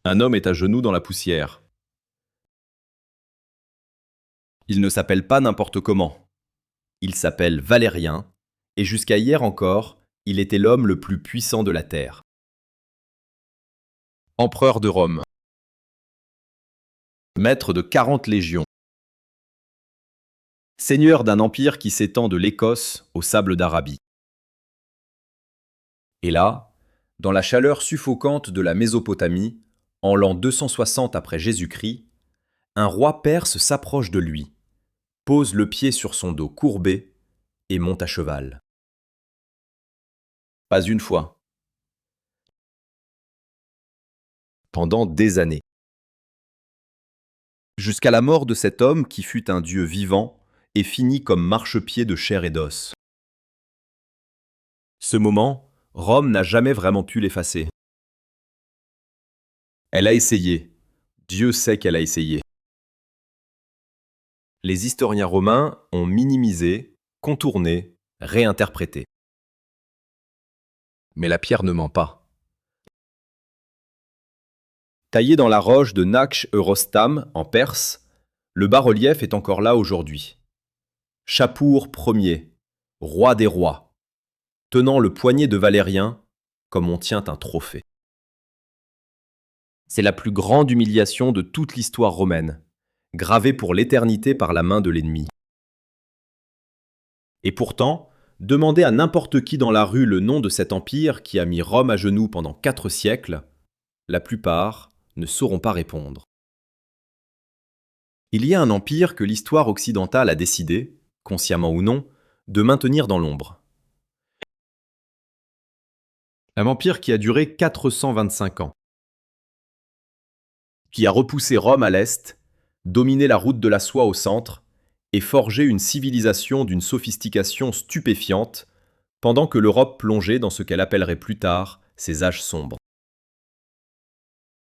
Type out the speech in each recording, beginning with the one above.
Un homme est à genoux dans la poussière. Il ne s'appelle pas n'importe comment. Il s'appelle Valérien, et jusqu'à hier encore, il était l'homme le plus puissant de la Terre. Empereur de Rome. Maître de 40 légions. Seigneur d'un empire qui s'étend de l'Écosse aux sables d'Arabie. Et là, dans la chaleur suffocante de la Mésopotamie, en l'an 260 après Jésus-Christ, un roi perse s'approche de lui, pose le pied sur son dos courbé et monte à cheval. Pas une fois. Pendant des années. Jusqu'à la mort de cet homme qui fut un dieu vivant et fini comme marchepied de chair et d'os. Ce moment, Rome n'a jamais vraiment pu l'effacer. Elle a essayé. Dieu sait qu'elle a essayé. Les historiens romains ont minimisé, contourné, réinterprété. Mais la pierre ne ment pas. Taillé dans la roche de Naksh-Eurostam, en Perse, le bas-relief est encore là aujourd'hui. Shapur Ier, roi des rois, tenant le poignet de Valérien comme on tient un trophée. C'est la plus grande humiliation de toute l'histoire romaine, gravée pour l'éternité par la main de l'ennemi. Et pourtant, demandez à n'importe qui dans la rue le nom de cet empire qui a mis Rome à genoux pendant 4 siècles, la plupart ne sauront pas répondre. Il y a un empire que l'histoire occidentale a décidé, consciemment ou non, de maintenir dans l'ombre. Un empire qui a duré 425 ans, qui a repoussé Rome à l'est, dominé la route de la soie au centre, et forgé une civilisation d'une sophistication stupéfiante, pendant que l'Europe plongeait dans ce qu'elle appellerait plus tard ses âges sombres.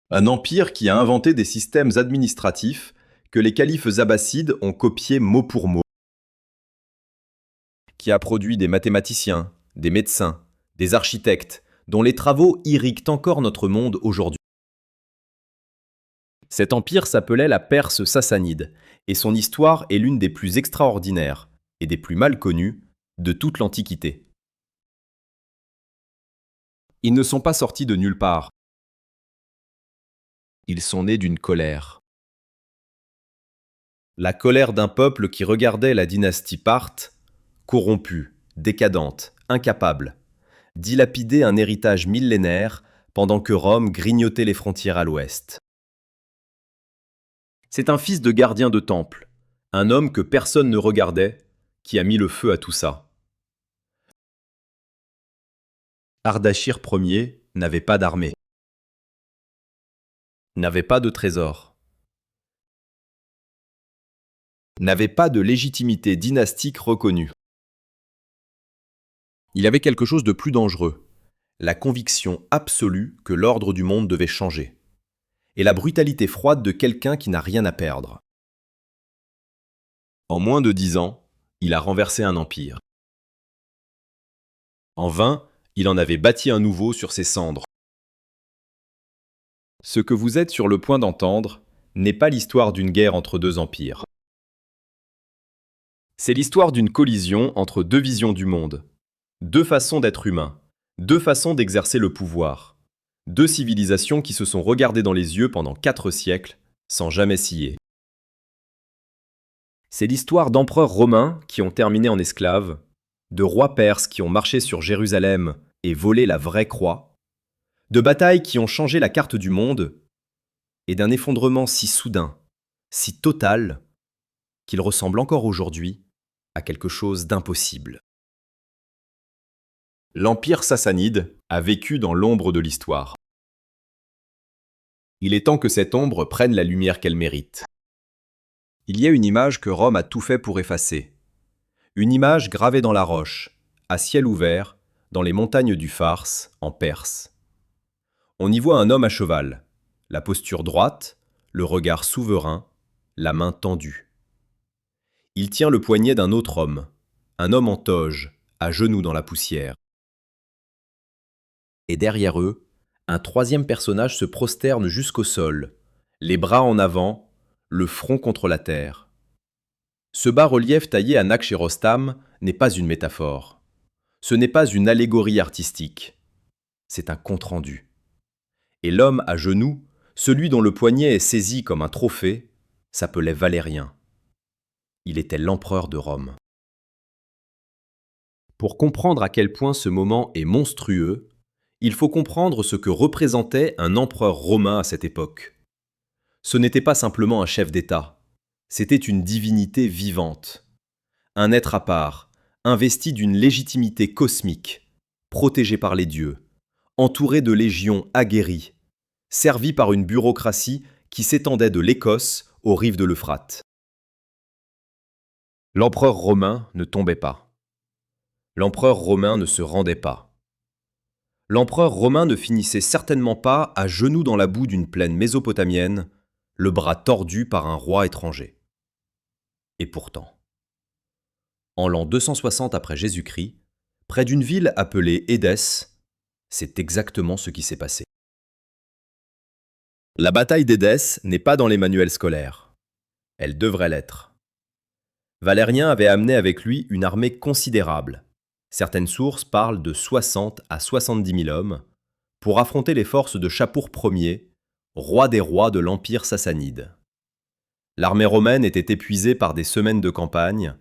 Un empire qui a inventé des systèmes administratifs que les califes abbassides ont copiés mot pour mot, qui a produit des mathématiciens, des médecins, des architectes, dont les travaux irriguent encore notre monde aujourd'hui. Cet empire s'appelait la Perse sassanide, et son histoire est l'une des plus extraordinaires et des plus mal connues de toute l'Antiquité. Ils ne sont pas sortis de nulle part. Ils sont nés d'une colère. La colère d'un peuple qui regardait la dynastie parthe, corrompue, décadente, incapable, dilapider un héritage millénaire pendant que Rome grignotait les frontières à l'ouest. C'est un fils de gardien de temple, un homme que personne ne regardait, qui a mis le feu à tout ça. Ardashir Ier n'avait pas d'armée, n'avait pas de trésor, n'avait pas de légitimité dynastique reconnue. Il avait quelque chose de plus dangereux, la conviction absolue que l'ordre du monde devait changer, et la brutalité froide de quelqu'un qui n'a rien à perdre. En moins de 10 ans, il a renversé un empire. En vain, il en avait bâti un nouveau sur ses cendres. Ce que vous êtes sur le point d'entendre n'est pas l'histoire d'une guerre entre deux empires. C'est l'histoire d'une collision entre deux visions du monde, deux façons d'être humain, deux façons d'exercer le pouvoir, deux civilisations qui se sont regardées dans les yeux pendant 4 siècles sans jamais scier. C'est l'histoire d'empereurs romains qui ont terminé en esclaves, de rois perses qui ont marché sur Jérusalem et volé la vraie croix, de batailles qui ont changé la carte du monde, et d'un effondrement si soudain, si total, qu'il ressemble encore aujourd'hui à quelque chose d'impossible. L'Empire sassanide a vécu dans l'ombre de l'histoire. Il est temps que cette ombre prenne la lumière qu'elle mérite. Il y a une image que Rome a tout fait pour effacer. Une image gravée dans la roche, à ciel ouvert, dans les montagnes du Fars, en Perse. On y voit un homme à cheval, la posture droite, le regard souverain, la main tendue. Il tient le poignet d'un autre homme, un homme en toge, à genoux dans la poussière. Et derrière eux, Un troisième personnage se prosterne jusqu'au sol, les bras en avant, le front contre la terre. Ce bas-relief taillé à Nakhchérostam n'est pas une métaphore. Ce n'est pas une allégorie artistique. C'est un compte-rendu. Et l'homme à genoux, celui dont le poignet est saisi comme un trophée, s'appelait Valérien. Il était l'empereur de Rome. Pour comprendre à quel point ce moment est monstrueux, il faut comprendre ce que représentait un empereur romain à cette époque. Ce n'était pas simplement un chef d'État, c'était une divinité vivante. Un être à part, investi d'une légitimité cosmique, protégé par les dieux, entouré de légions aguerries, servi par une bureaucratie qui s'étendait de l'Écosse aux rives de l'Euphrate. L'empereur romain ne tombait pas. L'empereur romain ne se rendait pas. L'empereur romain ne finissait certainement pas à genoux dans la boue d'une plaine mésopotamienne, le bras tordu par un roi étranger. Et pourtant, en l'an 260 après Jésus-Christ, près d'une ville appelée Édesse, c'est exactement ce qui s'est passé. La bataille d'Édesse n'est pas dans les manuels scolaires. Elle devrait l'être. Valérien avait amené avec lui une armée considérable. Certaines sources parlent de 60 à 70 000 hommes pour affronter les forces de Chapour Ier, roi des rois de l'Empire sassanide. L'armée romaine était épuisée par des semaines de campagne,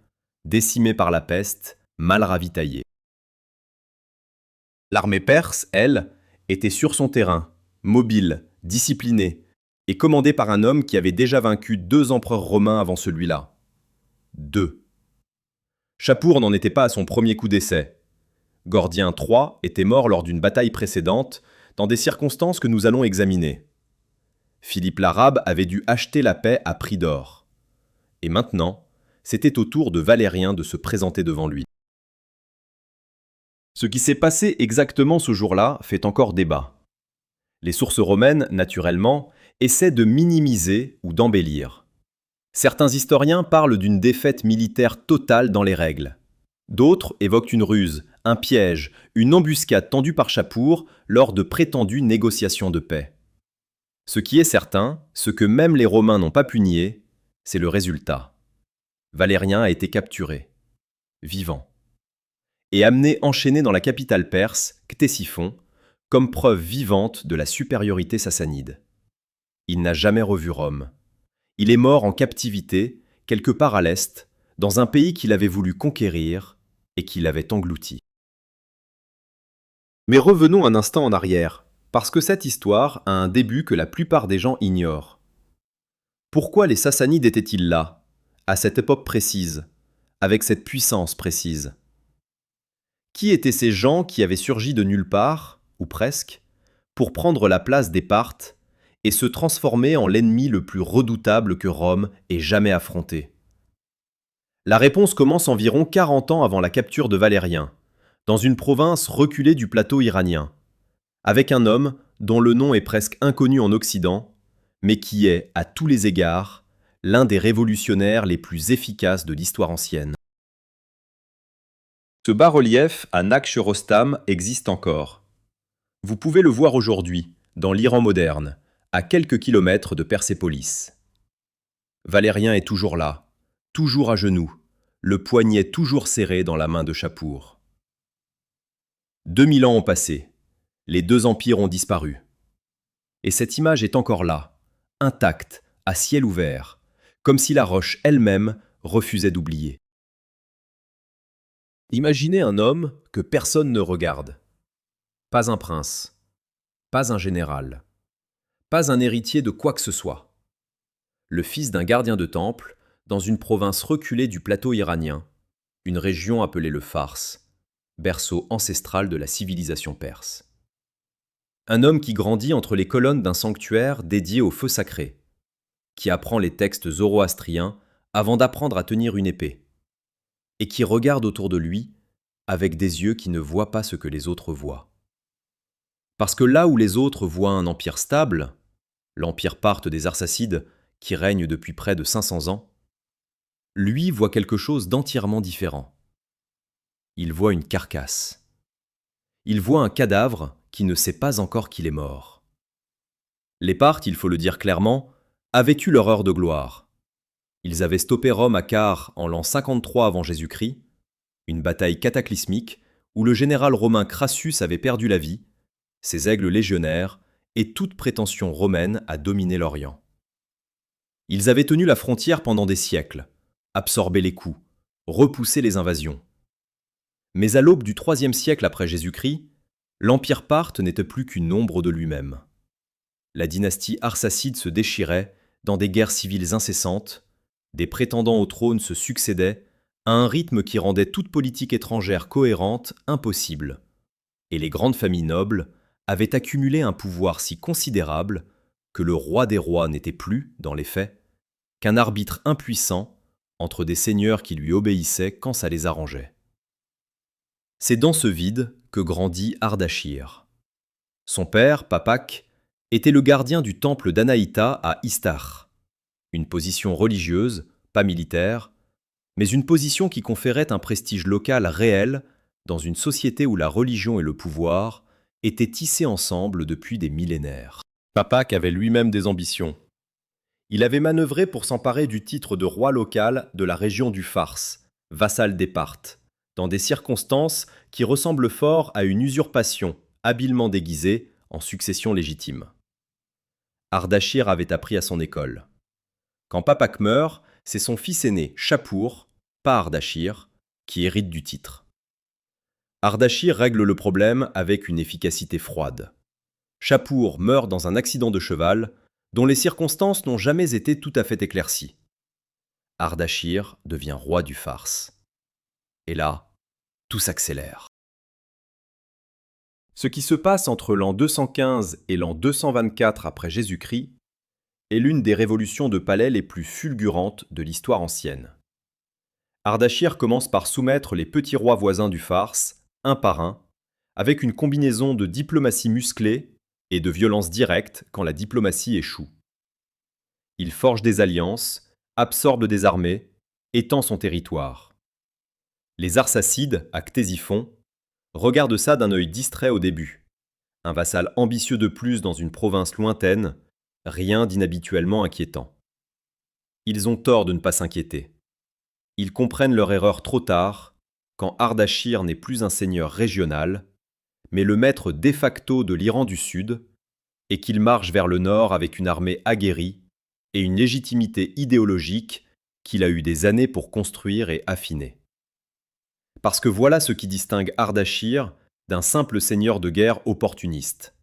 décimée par la peste, mal ravitaillée. L'armée perse, elle, était sur son terrain, mobile, disciplinée, et commandée par un homme qui avait déjà vaincu 2 empereurs romains avant celui-là. 2. Chapour n'en était pas à son premier coup d'essai. Gordien III était mort lors d'une bataille précédente, dans des circonstances que nous allons examiner. Philippe l'Arabe avait dû acheter la paix à prix d'or. Et maintenant, c'était au tour de Valérien de se présenter devant lui. Ce qui s'est passé exactement ce jour-là fait encore débat. Les sources romaines, naturellement, essaient de minimiser ou d'embellir. Certains historiens parlent d'une défaite militaire totale dans les règles. D'autres évoquent une ruse, un piège, une embuscade tendue par Chapour lors de prétendues négociations de paix. Ce qui est certain, ce que même les Romains n'ont pas pu nier, c'est le résultat. Valérien a été capturé, vivant, et amené enchaîné dans la capitale perse, Ctésiphon, comme preuve vivante de la supériorité sassanide. Il n'a jamais revu Rome. Il est mort en captivité, quelque part à l'est, dans un pays qu'il avait voulu conquérir et qu'il avait englouti. Mais revenons un instant en arrière, parce que cette histoire a un début que la plupart des gens ignorent. Pourquoi les Sassanides étaient-ils là, à cette époque précise, avec cette puissance précise? Qui étaient ces gens qui avaient surgi de nulle part, ou presque, pour prendre la place des Parthes et se transformer en l'ennemi le plus redoutable que Rome ait jamais affronté? La réponse commence environ 40 ans avant la capture de Valérien, dans une province reculée du plateau iranien, avec un homme dont le nom est presque inconnu en Occident, mais qui est, à tous les égards, l'un des révolutionnaires les plus efficaces de l'histoire ancienne. Ce bas-relief à Nakhchérostam existe encore. Vous pouvez le voir aujourd'hui, dans l'Iran moderne, à quelques kilomètres de Persépolis. Valérien est toujours là, toujours à genoux, le poignet toujours serré dans la main de Chapour. 2000 ans ont passé, les 2 empires ont disparu. Et cette image est encore là, intacte, à ciel ouvert, comme si la roche elle-même refusait d'oublier. Imaginez un homme que personne ne regarde. Pas un prince, pas un général, pas un héritier de quoi que ce soit. Le fils d'un gardien de temple, dans une province reculée du plateau iranien, une région appelée le Fars, berceau ancestral de la civilisation perse. Un homme qui grandit entre les colonnes d'un sanctuaire dédié au feu sacré, qui apprend les textes zoroastriens avant d'apprendre à tenir une épée, et qui regarde autour de lui avec des yeux qui ne voient pas ce que les autres voient. Parce que là où les autres voient un empire stable, l'empire parthe des Arsacides qui règne depuis près de 500 ans, lui voit quelque chose d'entièrement différent. Il voit une carcasse. Il voit un cadavre qui ne sait pas encore qu'il est mort. Les Parthes, il faut le dire clairement, avaient eu leur heure de gloire. Ils avaient stoppé Rome à Car en l'an 53 avant Jésus-Christ, une bataille cataclysmique où le général romain Crassus avait perdu la vie, ses aigles légionnaires et toute prétention romaine à dominer l'Orient. Ils avaient tenu la frontière pendant des siècles, absorbé les coups, repoussé les invasions. Mais à l'aube du IIIe siècle après Jésus-Christ, l'empire parthe n'était plus qu'une ombre de lui-même. La dynastie arsacide se déchirait dans des guerres civiles incessantes, des prétendants au trône se succédaient à un rythme qui rendait toute politique étrangère cohérente impossible, et les grandes familles nobles avaient accumulé un pouvoir si considérable que le roi des rois n'était plus, dans les faits, qu'un arbitre impuissant entre des seigneurs qui lui obéissaient quand ça les arrangeait. C'est dans ce vide que grandit Ardashir. Son père, Papak, était le gardien du temple d'Anaïta à Istar, une position religieuse, pas militaire, mais une position qui conférait un prestige local réel dans une société où la religion et le pouvoir étaient tissés ensemble depuis des millénaires. Papak avait lui-même des ambitions. Il avait manœuvré pour s'emparer du titre de roi local de la région du Fars, vassal des Parthes, dans des circonstances qui ressemblent fort à une usurpation habilement déguisée en succession légitime. Ardashir avait appris à son école. Quand Papak meurt, c'est son fils aîné, Shapur, pas Ardashir, qui hérite du titre. Ardashir règle le problème avec une efficacité froide. Shapur meurt dans un accident de cheval, dont les circonstances n'ont jamais été tout à fait éclaircies. Ardashir devient roi du Fars. Et là, tout s'accélère. Ce qui se passe entre l'an 215 et l'an 224 après Jésus-Christ est l'une des révolutions de palais les plus fulgurantes de l'histoire ancienne. Ardashir commence par soumettre les petits rois voisins du Fars, un par un, avec une combinaison de diplomatie musclée et de violence directe quand la diplomatie échoue. Il forge des alliances, absorbe des armées, étend son territoire. Les Arsacides, à Ctésiphon, regardent ça d'un œil distrait au début. Un vassal ambitieux de plus dans une province lointaine, rien d'inhabituellement inquiétant. Ils ont tort de ne pas s'inquiéter. Ils comprennent leur erreur trop tard, quand Ardashir n'est plus un seigneur régional, mais le maître de facto de l'Iran du Sud, et qu'il marche vers le nord avec une armée aguerrie et une légitimité idéologique qu'il a eu des années pour construire et affiner. Parce que voilà ce qui distingue Ardashir d'un simple seigneur de guerre opportuniste.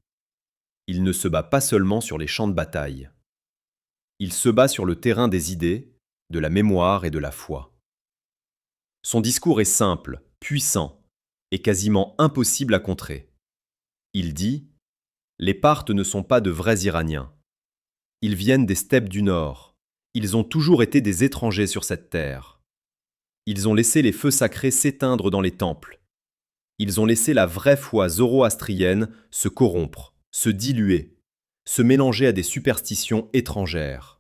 Il ne se bat pas seulement sur les champs de bataille. Il se bat sur le terrain des idées, de la mémoire et de la foi. Son discours est simple, puissant et quasiment impossible à contrer. Il dit « Les Parthes ne sont pas de vrais Iraniens. Ils viennent des steppes du Nord. Ils ont toujours été des étrangers sur cette terre. Ils ont laissé les feux sacrés s'éteindre dans les temples. Ils ont laissé la vraie foi zoroastrienne se corrompre, se diluer, se mélanger à des superstitions étrangères.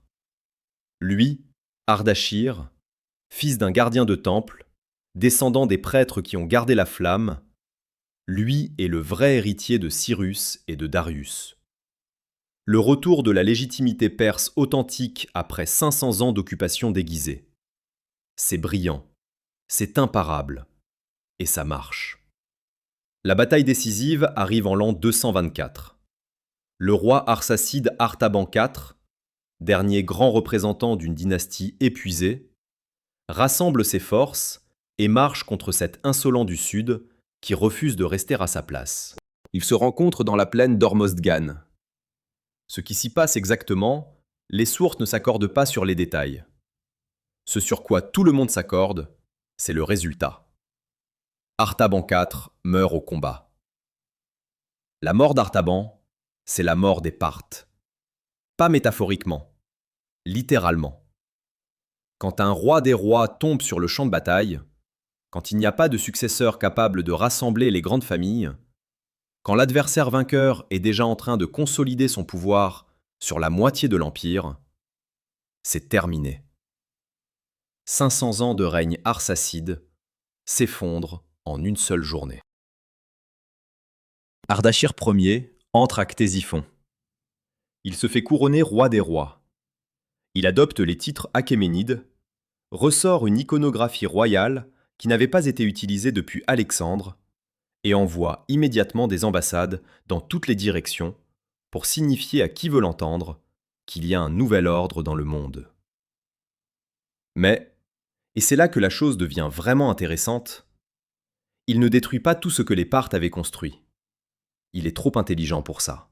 Lui, Ardashir, fils d'un gardien de temple, descendant des prêtres qui ont gardé la flamme, lui est le vrai héritier de Cyrus et de Darius. Le retour de la légitimité perse authentique après 500 ans d'occupation déguisée. C'est brillant, c'est imparable, et ça marche. La bataille décisive arrive en l'an 224. Le roi arsacide Artaban IV, dernier grand représentant d'une dynastie épuisée, rassemble ses forces et marche contre cet insolent du Sud qui refuse de rester à sa place. Ils se rencontrent dans la plaine d'Ormozgan. Ce qui s'y passe exactement, les sources ne s'accordent pas sur les détails. Ce sur quoi tout le monde s'accorde, c'est le résultat. Artaban IV meurt au combat. La mort d'Artaban, c'est la mort des Parthes. Pas métaphoriquement, littéralement. Quand un roi des rois tombe sur le champ de bataille, quand il n'y a pas de successeur capable de rassembler les grandes familles, quand l'adversaire vainqueur est déjà en train de consolider son pouvoir sur la moitié de l'Empire, c'est terminé. 500 ans de règne arsacide s'effondrent en une seule journée. Ardashir Ier entre à Ctésiphon. Il se fait couronner roi des rois. Il adopte les titres achéménides, ressort une iconographie royale qui n'avait pas été utilisée depuis Alexandre et envoie immédiatement des ambassades dans toutes les directions pour signifier à qui veut l'entendre qu'il y a un nouvel ordre dans le monde. Mais, et c'est là que la chose devient vraiment intéressante, il ne détruit pas tout ce que les Parthes avaient construit. Il est trop intelligent pour ça.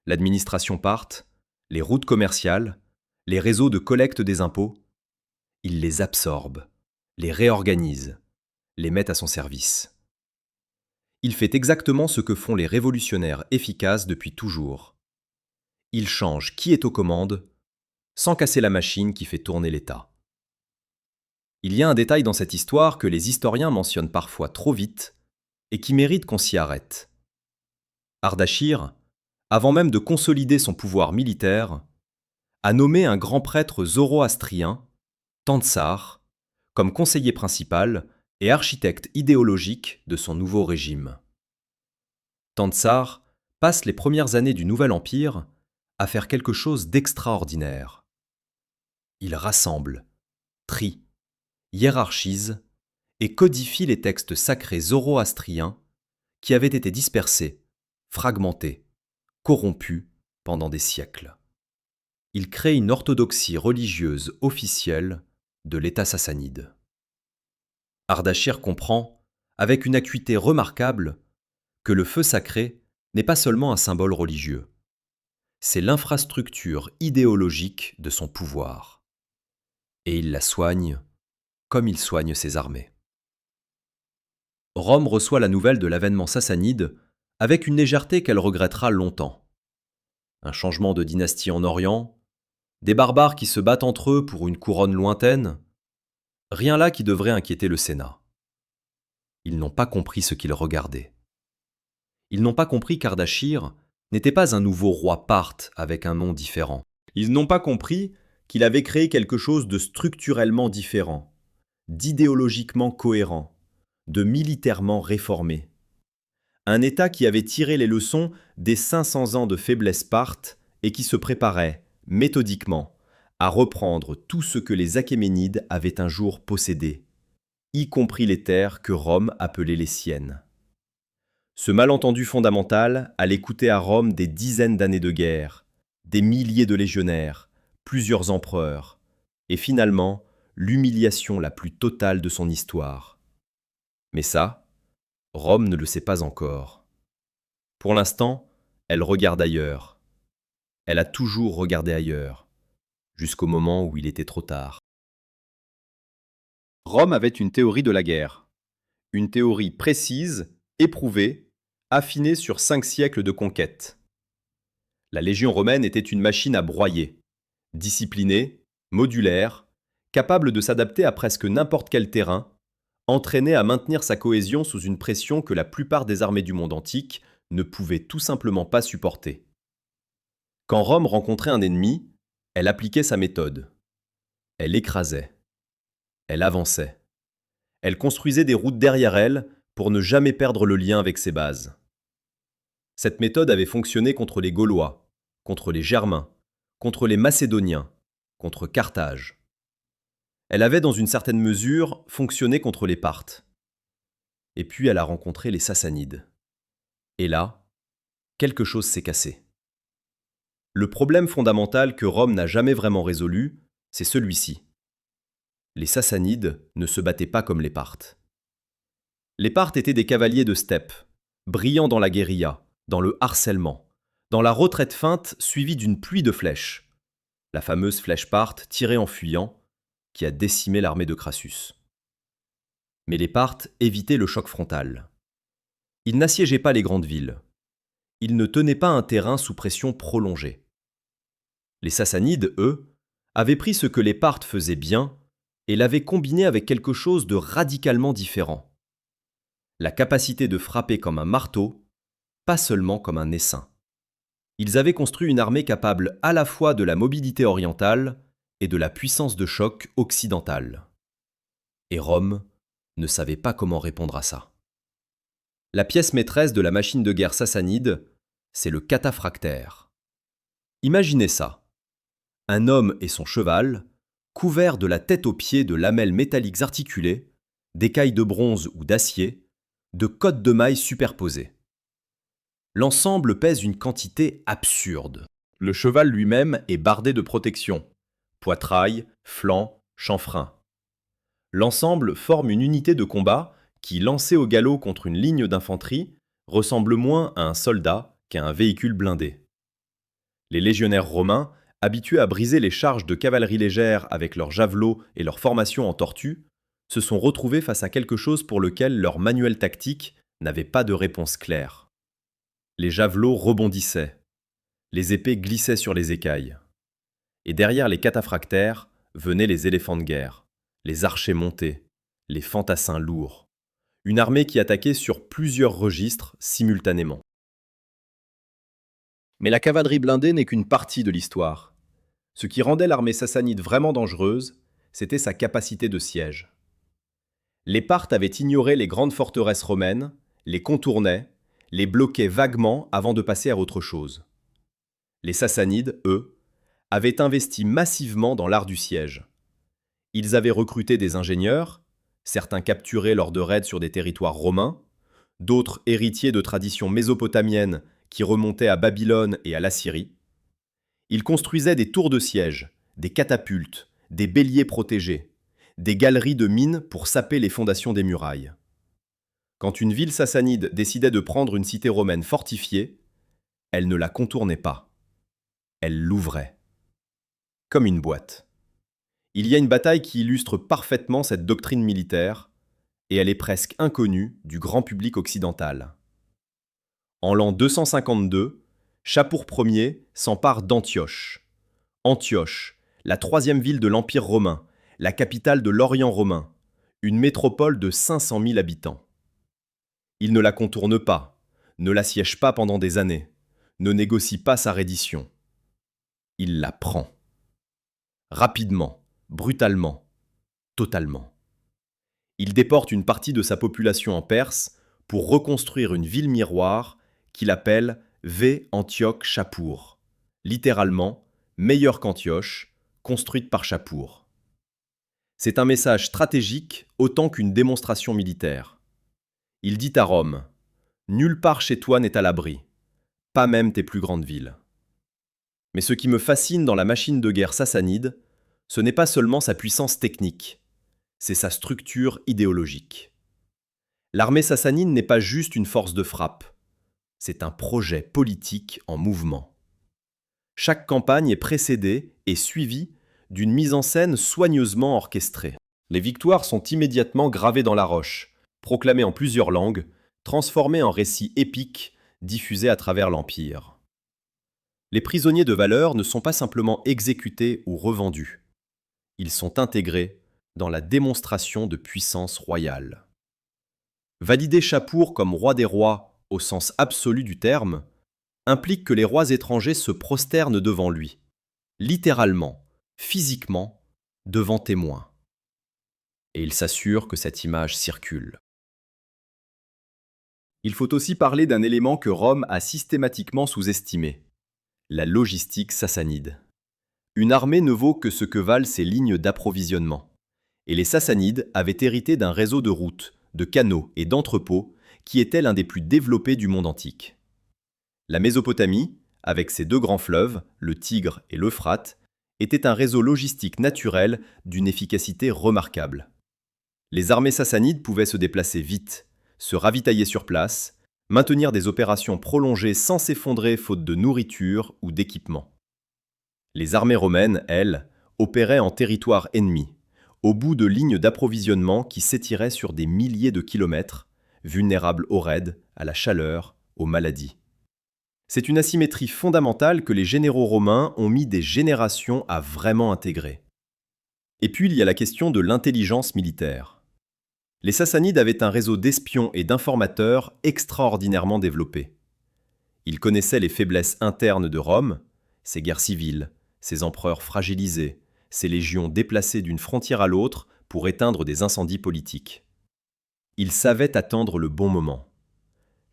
L'administration parthe, les routes commerciales, les réseaux de collecte des impôts, il les absorbe, les réorganise, les met à son service. Il fait exactement ce que font les révolutionnaires efficaces depuis toujours. Il change qui est aux commandes, sans casser la machine qui fait tourner l'État. Il y a un détail dans cette histoire que les historiens mentionnent parfois trop vite et qui mérite qu'on s'y arrête. Ardashir, avant même de consolider son pouvoir militaire, a nommé un grand prêtre zoroastrien, Tantsar, comme conseiller principal et architecte idéologique de son nouveau régime. Tantsar passe les premières années du Nouvel Empire à faire quelque chose d'extraordinaire. Il rassemble, trie, hiérarchise et codifie les textes sacrés zoroastriens qui avaient été dispersés, fragmentés, corrompus pendant des siècles. Il crée une orthodoxie religieuse officielle de l'État sassanide. Ardashir comprend, avec une acuité remarquable, que le feu sacré n'est pas seulement un symbole religieux. C'est l'infrastructure idéologique de son pouvoir. Et il la soigne comme il soigne ses armées. Rome reçoit la nouvelle de l'avènement sassanide avec une légèreté qu'elle regrettera longtemps. Un changement de dynastie en Orient, des barbares qui se battent entre eux pour une couronne lointaine, rien là qui devrait inquiéter le Sénat. Ils n'ont pas compris ce qu'ils regardaient. Ils n'ont pas compris qu'Ardashir n'était pas un nouveau roi parthe avec un nom différent. Ils n'ont pas compris qu'il avait créé quelque chose de structurellement différent, d'idéologiquement cohérent, de militairement réformé. Un État qui avait tiré les leçons des 500 ans de faiblesse parthe et qui se préparait, méthodiquement, à reprendre tout ce que les Achéménides avaient un jour possédé, y compris les terres que Rome appelait les siennes. Ce malentendu fondamental allait coûter à Rome des dizaines d'années de guerre, des milliers de légionnaires, plusieurs empereurs, et finalement, l'humiliation la plus totale de son histoire. Mais ça, Rome ne le sait pas encore. Pour l'instant, elle regarde ailleurs. Elle a toujours regardé ailleurs, jusqu'au moment où il était trop tard. Rome avait une théorie de la guerre. Une théorie précise, éprouvée, affinée sur 5 siècles de conquête. La légion romaine était une machine à broyer, disciplinée, modulaire, capable de s'adapter à presque n'importe quel terrain, entraînée à maintenir sa cohésion sous une pression que la plupart des armées du monde antique ne pouvaient tout simplement pas supporter. Quand Rome rencontrait un ennemi, elle appliquait sa méthode. Elle écrasait. Elle avançait. Elle construisait des routes derrière elle pour ne jamais perdre le lien avec ses bases. Cette méthode avait fonctionné contre les Gaulois, contre les Germains, contre les Macédoniens, contre Carthage. Elle avait dans une certaine mesure fonctionné contre les Parthes. Et puis elle a rencontré les Sassanides. Et là, quelque chose s'est cassé. Le problème fondamental que Rome n'a jamais vraiment résolu, c'est celui-ci. Les Sassanides ne se battaient pas comme les Parthes. Les Parthes étaient des cavaliers de steppe, brillants dans la guérilla, dans le harcèlement, dans la retraite feinte suivie d'une pluie de flèches, la fameuse flèche parthe tirée en fuyant, qui a décimé l'armée de Crassus. Mais les Parthes évitaient le choc frontal. Ils n'assiégeaient pas les grandes villes. Ils ne tenaient pas un terrain sous pression prolongée. Les Sassanides, eux, avaient pris ce que les Parthes faisaient bien et l'avaient combiné avec quelque chose de radicalement différent. La capacité de frapper comme un marteau, pas seulement comme un essaim. Ils avaient construit une armée capable à la fois de la mobilité orientale et de la puissance de choc occidentale. Et Rome ne savait pas comment répondre à ça. La pièce maîtresse de la machine de guerre sassanide, c'est le cataphractaire. Imaginez ça. Un homme et son cheval, couverts de la tête aux pieds de lamelles métalliques articulées, d'écailles de bronze ou d'acier, de côtes de mailles superposées. L'ensemble pèse une quantité absurde. Le cheval lui-même est bardé de protections. Poitrail, flanc, chanfrein. L'ensemble forme une unité de combat qui, lancée au galop contre une ligne d'infanterie, ressemble moins à un soldat qu'à un véhicule blindé. Les légionnaires romains, habitués à briser les charges de cavalerie légère avec leurs javelots et leur formation en tortue, se sont retrouvés face à quelque chose pour lequel leur manuel tactique n'avait pas de réponse claire. Les javelots rebondissaient, les épées glissaient sur les écailles. Et derrière les cataphractaires venaient les éléphants de guerre, les archers montés, les fantassins lourds. Une armée qui attaquait sur plusieurs registres simultanément. Mais la cavalerie blindée n'est qu'une partie de l'histoire. Ce qui rendait l'armée sassanide vraiment dangereuse, c'était sa capacité de siège. Les Parthes avaient ignoré les grandes forteresses romaines, les contournaient, les bloquaient vaguement avant de passer à autre chose. Les Sassanides, eux, avaient investi massivement dans l'art du siège. Ils avaient recruté des ingénieurs, certains capturés lors de raids sur des territoires romains, d'autres héritiers de traditions mésopotamiennes qui remontaient à Babylone et à l'Assyrie. Ils construisaient des tours de siège, des catapultes, des béliers protégés, des galeries de mines pour saper les fondations des murailles. Quand une ville sassanide décidait de prendre une cité romaine fortifiée, elle ne la contournait pas. Elle l'ouvrait. Comme une boîte. Il y a une bataille qui illustre parfaitement cette doctrine militaire, et elle est presque inconnue du grand public occidental. En l'an 252, Chapour Ier s'empare d'Antioche. Antioche, la troisième ville de l'Empire romain, la capitale de l'Orient romain, une métropole de 500 000 habitants. Il ne la contourne pas, ne l'assiège pas pendant des années, ne négocie pas sa reddition. Il la prend. Rapidement, brutalement, totalement. Il déporte une partie de sa population en Perse pour reconstruire une ville miroir qu'il appelle V. Antioche Chapour, littéralement meilleure qu'Antioche, construite par Chapour. C'est un message stratégique autant qu'une démonstration militaire. Il dit à Rome : nulle part chez toi n'est à l'abri, pas même tes plus grandes villes. Mais ce qui me fascine dans la machine de guerre sassanide, ce n'est pas seulement sa puissance technique, c'est sa structure idéologique. L'armée sassanide n'est pas juste une force de frappe, c'est un projet politique en mouvement. Chaque campagne est précédée et suivie d'une mise en scène soigneusement orchestrée. Les victoires sont immédiatement gravées dans la roche, proclamées en plusieurs langues, transformées en récits épiques diffusés à travers l'Empire. Les prisonniers de valeur ne sont pas simplement exécutés ou revendus. Ils sont intégrés dans la démonstration de puissance royale. Valider Chapour comme roi des rois au sens absolu du terme implique que les rois étrangers se prosternent devant lui, littéralement, physiquement, devant témoins. Et il s'assure que cette image circule. Il faut aussi parler d'un élément que Rome a systématiquement sous-estimé, la logistique sassanide. Une armée ne vaut que ce que valent ses lignes d'approvisionnement. Et les Sassanides avaient hérité d'un réseau de routes, de canaux et d'entrepôts qui était l'un des plus développés du monde antique. La Mésopotamie, avec ses deux grands fleuves, le Tigre et l'Euphrate, était un réseau logistique naturel d'une efficacité remarquable. Les armées sassanides pouvaient se déplacer vite, se ravitailler sur place, maintenir des opérations prolongées sans s'effondrer faute de nourriture ou d'équipement. Les armées romaines, elles, opéraient en territoire ennemi, au bout de lignes d'approvisionnement qui s'étiraient sur des milliers de kilomètres, vulnérables aux raids, à la chaleur, aux maladies. C'est une asymétrie fondamentale que les généraux romains ont mis des générations à vraiment intégrer. Et puis il y a la question de l'intelligence militaire. Les Sassanides avaient un réseau d'espions et d'informateurs extraordinairement développé. Ils connaissaient les faiblesses internes de Rome, ses guerres civiles, ses empereurs fragilisés, ses légions déplacées d'une frontière à l'autre pour éteindre des incendies politiques. Ils savaient attendre le bon moment.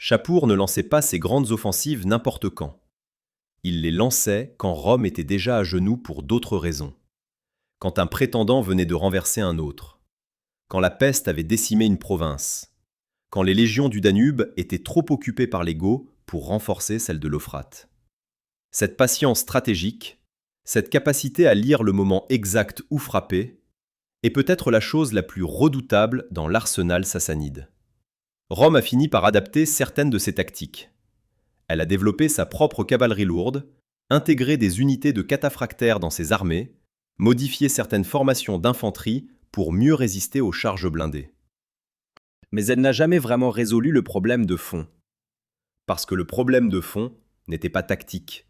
Shapur ne lançait pas ses grandes offensives n'importe quand. Il les lançait quand Rome était déjà à genoux pour d'autres raisons. Quand un prétendant venait de renverser un autre. Quand la peste avait décimé une province. Quand les légions du Danube étaient trop occupées par les Goths pour renforcer celles de l'Euphrate. Cette patience stratégique, cette capacité à lire le moment exact où frapper, est peut-être la chose la plus redoutable dans l'arsenal sassanide. Rome a fini par adapter certaines de ses tactiques. Elle a développé sa propre cavalerie lourde, intégré des unités de cataphractaires dans ses armées, modifié certaines formations d'infanterie pour mieux résister aux charges blindées. Mais elle n'a jamais vraiment résolu le problème de fond. Parce que le problème de fond n'était pas tactique.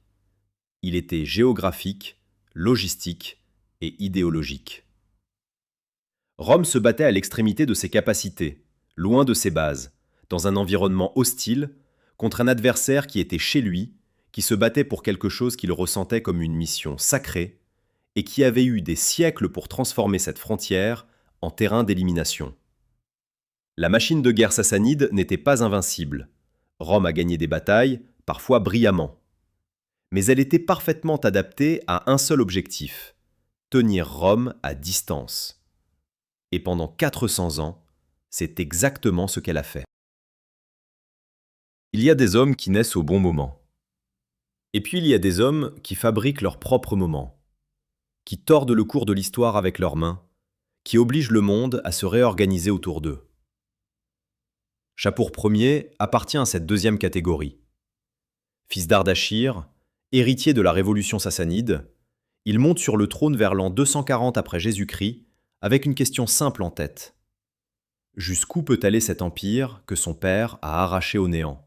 Il était géographique, logistique et idéologique. Rome se battait à l'extrémité de ses capacités, loin de ses bases, dans un environnement hostile, contre un adversaire qui était chez lui, qui se battait pour quelque chose qu'il ressentait comme une mission sacrée, et qui avait eu des siècles pour transformer cette frontière en terrain d'élimination. La machine de guerre sassanide n'était pas invincible. Rome a gagné des batailles, parfois brillamment. Mais elle était parfaitement adaptée à un seul objectif, tenir Rome à distance. Et pendant 400 ans, c'est exactement ce qu'elle a fait. Il y a des hommes qui naissent au bon moment. Et puis il y a des hommes qui fabriquent leur propre moment, qui tordent le cours de l'histoire avec leurs mains, qui obligent le monde à se réorganiser autour d'eux. Shapur Ier appartient à cette deuxième catégorie. Fils d'Ardachir, héritier de la révolution sassanide, il monte sur le trône vers l'an 240 après Jésus-Christ avec une question simple en tête. Jusqu'où peut aller cet empire que son père a arraché au néant ?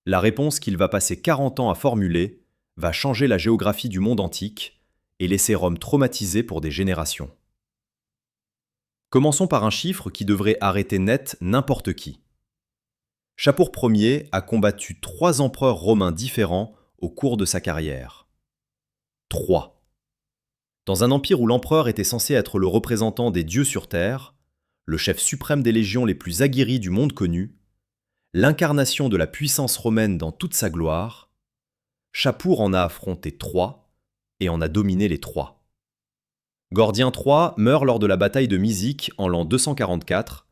La réponse qu'il va passer 40 ans à formuler va changer la géographie du monde antique et laisser Rome traumatisée pour des générations. Commençons par un chiffre qui devrait arrêter net n'importe qui. Shapur Ier a combattu 3 empereurs romains différents au cours de sa carrière. 3. Dans un empire où l'empereur était censé être le représentant des dieux sur terre, le chef suprême des légions les plus aguerries du monde connu, l'incarnation de la puissance romaine dans toute sa gloire, Shapur en a affronté 3 et en a dominé les 3. Gordien III meurt lors de la bataille de Mysique en l'an 244,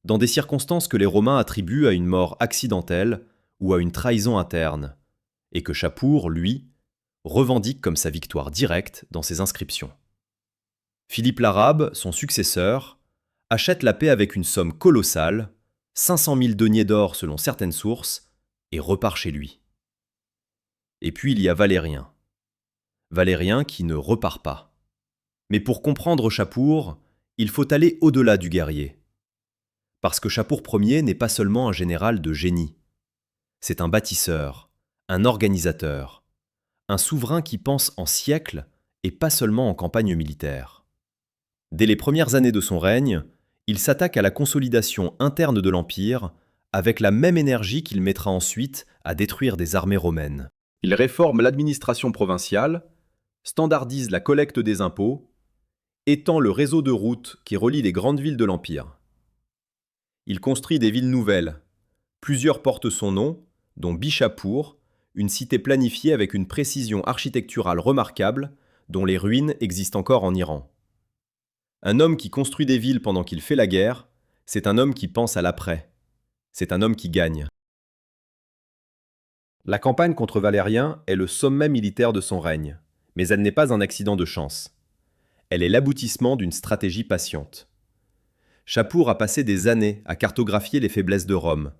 dans des circonstances que les Romains attribuent à une mort accidentelle ou à une trahison interne, et que Shapur, lui, revendique comme sa victoire directe dans ses inscriptions. Philippe l'Arabe, son successeur, achète la paix avec une somme colossale, 500 000 deniers d'or selon certaines sources, et repart chez lui. Et puis il y a Valérien. Valérien qui ne repart pas. Mais pour comprendre Shapur, il faut aller au-delà du guerrier. Parce que Shapur Ier n'est pas seulement un général de génie. C'est un bâtisseur, un organisateur, un souverain qui pense en siècles et pas seulement en campagne militaire. Dès les premières années de son règne, il s'attaque à la consolidation interne de l'Empire avec la même énergie qu'il mettra ensuite à détruire des armées romaines. Il réforme l'administration provinciale, standardise la collecte des impôts, étend le réseau de routes qui relie les grandes villes de l'Empire. Il construit des villes nouvelles. Plusieurs portent son nom, dont Bishapur, une cité planifiée avec une précision architecturale remarquable, dont les ruines existent encore en Iran. Un homme qui construit des villes pendant qu'il fait la guerre, c'est un homme qui pense à l'après. C'est un homme qui gagne. La campagne contre Valérien est le sommet militaire de son règne, mais elle n'est pas un accident de chance. Elle est l'aboutissement d'une stratégie patiente. Shapur a passé des années à cartographier les faiblesses de Rome.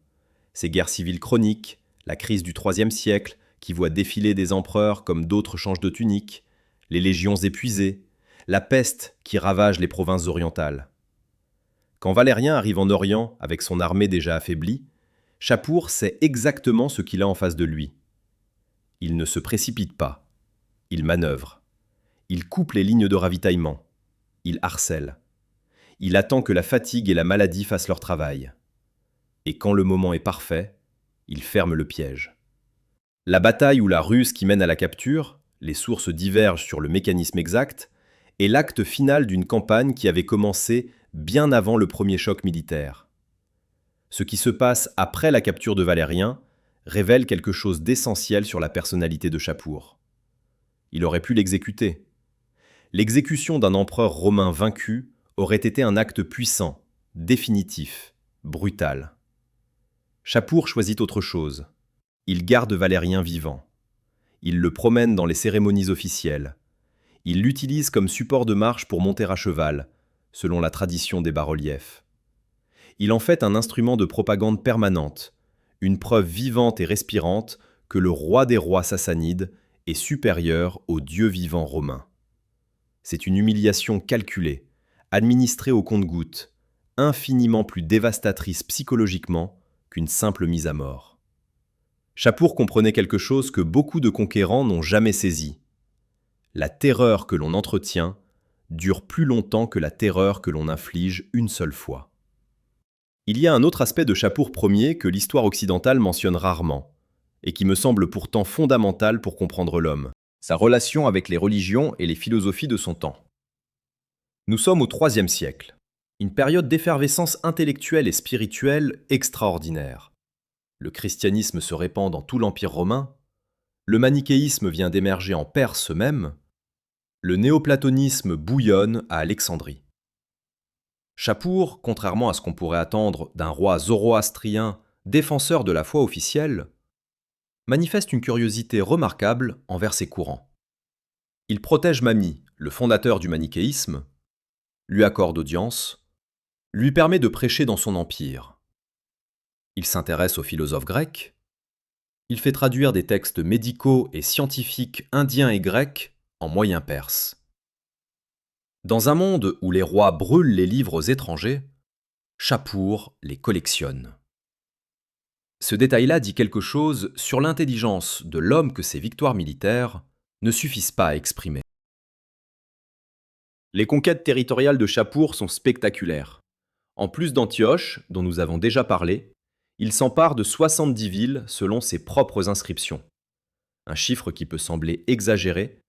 Ses guerres civiles chroniques, la crise du IIIe siècle, qui voit défiler des empereurs comme d'autres changent de tunique, les légions épuisées, la peste qui ravage les provinces orientales. Quand Valérien arrive en Orient avec son armée déjà affaiblie, Shapur sait exactement ce qu'il a en face de lui. Il ne se précipite pas. Il manœuvre. Il coupe les lignes de ravitaillement. Il harcèle. Il attend que la fatigue et la maladie fassent leur travail. Et quand le moment est parfait, il ferme le piège. La bataille ou la ruse qui mène à la capture, les sources divergent sur le mécanisme exact, est l'acte final d'une campagne qui avait commencé bien avant le premier choc militaire. ce qui se passe après la capture de Valérien révèle quelque chose d'essentiel sur la personnalité de Chapour. Il aurait pu l'exécuter. L'exécution d'un empereur romain vaincu aurait été un acte puissant, définitif, brutal. Chapour choisit autre chose. Il garde Valérien vivant. Il le promène dans les cérémonies officielles. Il l'utilise comme support de marche pour monter à cheval, selon la tradition des bas-reliefs. Il en fait un instrument de propagande permanente, une preuve vivante et respirante que le roi des rois sassanides est supérieur au Dieu vivant romain. C'est une humiliation calculée, administrée au compte-gouttes, infiniment plus dévastatrice psychologiquement qu'une simple mise à mort. Chapour comprenait quelque chose que beaucoup de conquérants n'ont jamais saisi. La terreur que l'on entretient dure plus longtemps que la terreur que l'on inflige une seule fois. Il y a un autre aspect de Chapour Ier que l'histoire occidentale mentionne rarement, et qui me semble pourtant fondamental pour comprendre l'homme, sa relation avec les religions et les philosophies de son temps. Nous sommes au IIIe siècle, une période d'effervescence intellectuelle et spirituelle extraordinaire. Le christianisme se répand dans tout l'Empire romain, le manichéisme vient d'émerger en Perse même, le néoplatonisme bouillonne à Alexandrie. Chapour, contrairement à ce qu'on pourrait attendre d'un roi zoroastrien défenseur de la foi officielle, manifeste une curiosité remarquable envers ses courants. Il protège Mami, le fondateur du manichéisme, lui accorde audience, lui permet de prêcher dans son empire. Il s'intéresse aux philosophes grecs, il fait traduire des textes médicaux et scientifiques indiens et grecs en moyen perse. Dans un monde où les rois brûlent les livres aux étrangers, Chapour les collectionne. Ce détail-là dit quelque chose sur l'intelligence de l'homme que ses victoires militaires ne suffisent pas à exprimer. Les conquêtes territoriales de Chapour sont spectaculaires. En plus d'Antioche, dont nous avons déjà parlé, il s'empare de 70 villes selon ses propres inscriptions. Un chiffre qui peut sembler exagéré,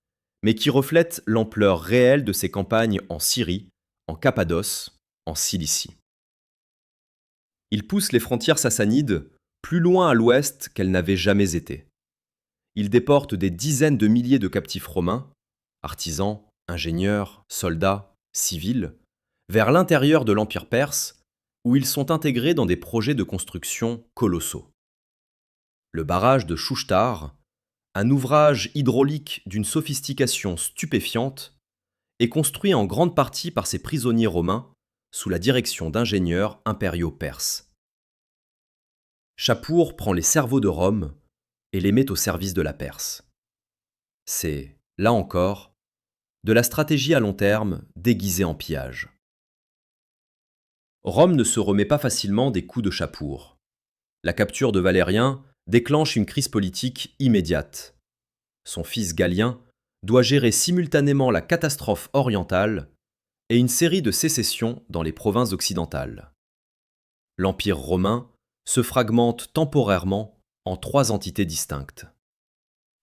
mais qui reflète l'ampleur réelle de ses campagnes en Syrie, en Cappadoce, en Cilicie. Il pousse les frontières sassanides plus loin à l'ouest qu'elles n'avaient jamais été. Il déporte des dizaines de milliers de captifs romains, artisans, ingénieurs, soldats, civils, vers l'intérieur de l'Empire perse, où ils sont intégrés dans des projets de construction colossaux. Le barrage de Chouchtar, un ouvrage hydraulique d'une sophistication stupéfiante, est construit en grande partie par ces prisonniers romains sous la direction d'ingénieurs impériaux perses. Chapour prend les cerveaux de Rome et les met au service de la Perse. C'est, là encore, de la stratégie à long terme déguisée en pillage. Rome ne se remet pas facilement des coups de Chapour. La capture de Valérien déclenche une crise politique immédiate. Son fils Galien doit gérer simultanément la catastrophe orientale et une série de sécessions dans les provinces occidentales. L'Empire romain se fragmente temporairement en 3 entités distinctes.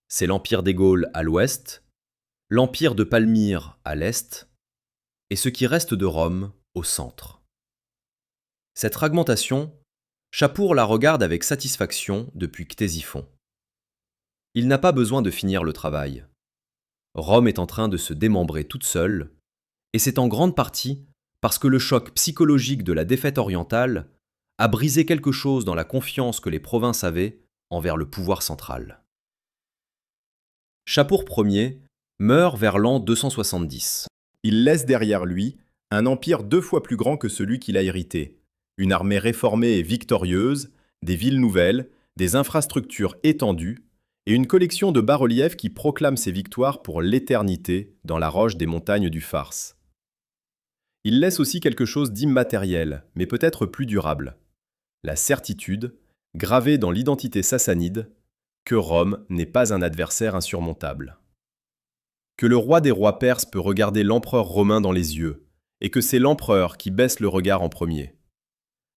C'est l'Empire des Gaules à l'ouest, l'Empire de Palmyre à l'est, et ce qui reste de Rome au centre. Cette fragmentation, Chapour la regarde avec satisfaction depuis Ctésiphon. Il n'a pas besoin de finir le travail. Rome est en train de se démembrer toute seule, et c'est en grande partie parce que le choc psychologique de la défaite orientale a brisé quelque chose dans la confiance que les provinces avaient envers le pouvoir central. Chapour Ier meurt vers l'an 270. Il laisse derrière lui un empire 2 fois plus grand que celui qu'il a hérité, une armée réformée et victorieuse, des villes nouvelles, des infrastructures étendues et une collection de bas-reliefs qui proclament ses victoires pour l'éternité dans la roche des montagnes du Fars. Il laisse aussi quelque chose d'immatériel, mais peut-être plus durable. La certitude, gravée dans l'identité sassanide, que Rome n'est pas un adversaire insurmontable. Que le roi des rois perses peut regarder l'empereur romain dans les yeux, et que c'est l'empereur qui baisse le regard en premier.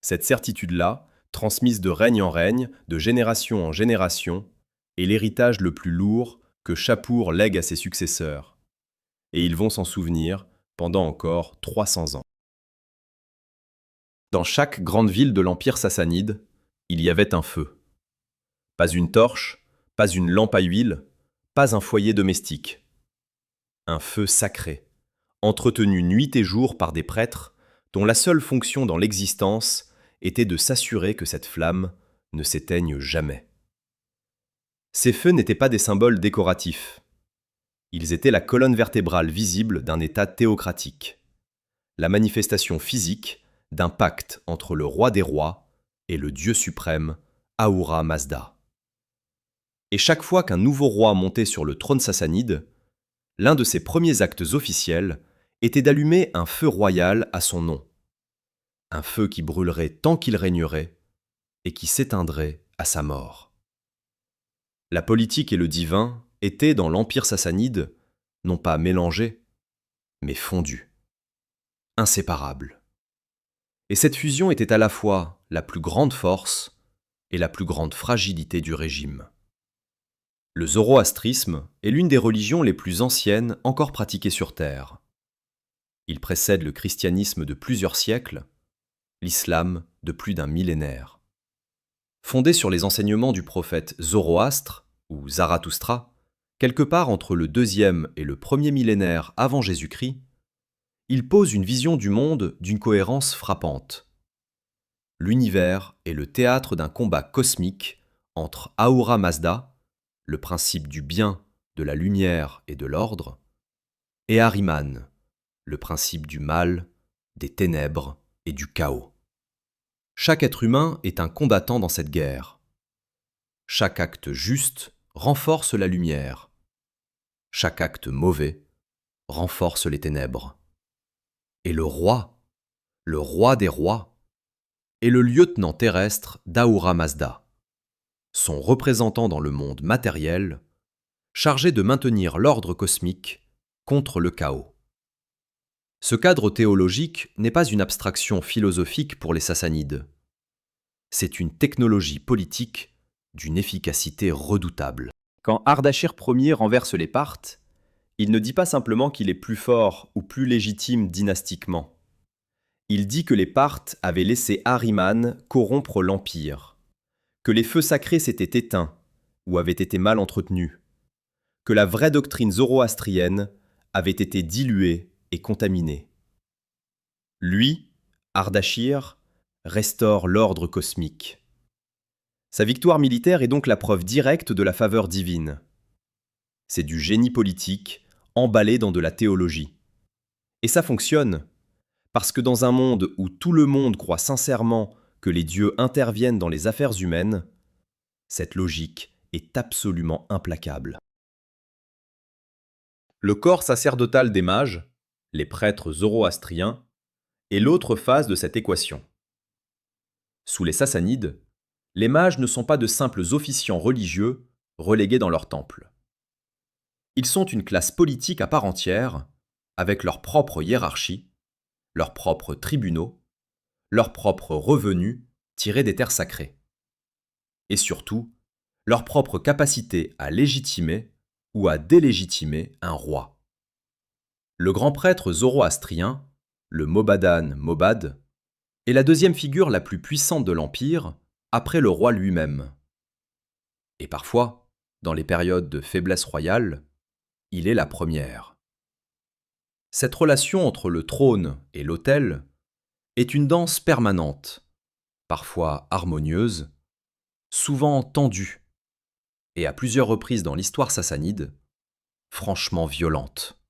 Cette certitude-là, transmise de règne en règne, de génération en génération, est l'héritage le plus lourd que Chapour lègue à ses successeurs. Et ils vont s'en souvenir pendant encore 300 ans. Dans chaque grande ville de l'Empire sassanide, il y avait un feu. Pas une torche, pas une lampe à huile, pas un foyer domestique. Un feu sacré, entretenu nuit et jour par des prêtres dont la seule fonction dans l'existence était de s'assurer que cette flamme ne s'éteigne jamais. Ces feux n'étaient pas des symboles décoratifs. Ils étaient la colonne vertébrale visible d'un État théocratique, la manifestation physique d'un pacte entre le roi des rois et le Dieu suprême, Ahura Mazda. Et chaque fois qu'un nouveau roi montait sur le trône sassanide, l'un de ses premiers actes officiels était d'allumer un feu royal à son nom. Un feu qui brûlerait tant qu'il régnerait et qui s'éteindrait à sa mort. La politique et le divin étaient dans l'Empire sassanide non pas mélangés, mais fondus, inséparables. Et cette fusion était à la fois la plus grande force et la plus grande fragilité du régime. Le zoroastrisme est l'une des religions les plus anciennes encore pratiquées sur Terre. Il précède le christianisme de plusieurs siècles, l'islam de plus d'un millénaire. Fondé sur les enseignements du prophète Zoroastre, ou Zarathustra, quelque part entre le 2e et le 1er millénaire avant Jésus-Christ, il pose une vision du monde d'une cohérence frappante. L'univers est le théâtre d'un combat cosmique entre Ahura Mazda, le principe du bien, de la lumière et de l'ordre, et Ahriman, le principe du mal, des ténèbres et du chaos. Chaque être humain est un combattant dans cette guerre. Chaque acte juste renforce la lumière. Chaque acte mauvais, renforce les ténèbres. Et le roi des rois, est le lieutenant terrestre d'Ahura Mazda, son représentant dans le monde matériel, chargé de maintenir l'ordre cosmique contre le chaos. Ce cadre théologique n'est pas une abstraction philosophique pour les Sassanides. C'est une technologie politique d'une efficacité redoutable. Quand Ardashir Ier renverse les Parthes, il ne dit pas simplement qu'il est plus fort ou plus légitime dynastiquement. Il dit que les Parthes avaient laissé Ahriman corrompre l'Empire, que les feux sacrés s'étaient éteints ou avaient été mal entretenus, que la vraie doctrine zoroastrienne avait été diluée et contaminée. Lui, Ardashir, restaure l'ordre cosmique. Sa victoire militaire est donc la preuve directe de la faveur divine. C'est du génie politique emballé dans de la théologie. Et ça fonctionne, parce que dans un monde où tout le monde croit sincèrement que les dieux interviennent dans les affaires humaines, cette logique est absolument implacable. Le corps sacerdotal des mages, les prêtres zoroastriens, est l'autre phase de cette équation. Sous les Sassanides, les mages ne sont pas de simples officiants religieux relégués dans leur temple. Ils sont une classe politique à part entière, avec leur propre hiérarchie, leurs propres tribunaux, leurs propres revenus tirés des terres sacrées. Et surtout, leur propre capacité à légitimer ou à délégitimer un roi. Le grand prêtre zoroastrien, le Mobadan Mobad, est la deuxième figure la plus puissante de l'Empire, après le roi lui-même. Et parfois, dans les périodes de faiblesse royale, il est la première. Cette relation entre le trône et l'autel est une danse permanente, parfois harmonieuse, souvent tendue, et à plusieurs reprises dans l'histoire sassanide, franchement violente.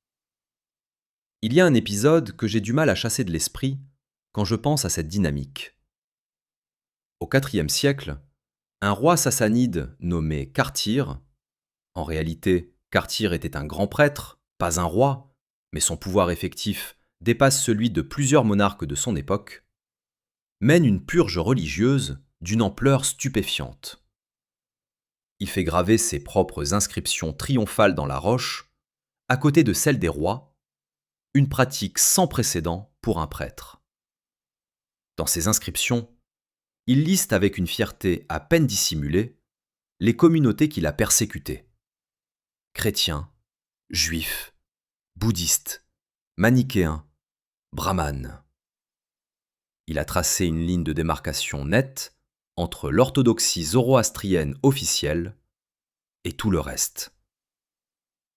Il y a un épisode que j'ai du mal à chasser de l'esprit quand je pense à cette dynamique. Au IVe siècle, un roi sassanide nommé Kartir, en réalité Kartir était un grand prêtre, pas un roi, mais son pouvoir effectif dépasse celui de plusieurs monarques de son époque, mène une purge religieuse d'une ampleur stupéfiante. Il fait graver ses propres inscriptions triomphales dans la roche, à côté de celles des rois, une pratique sans précédent pour un prêtre. Dans ces inscriptions, il liste avec une fierté à peine dissimulée les communautés qu'il a persécutées. Chrétiens, juifs, bouddhistes, manichéens, brahmanes. Il a tracé une ligne de démarcation nette entre l'orthodoxie zoroastrienne officielle et tout le reste.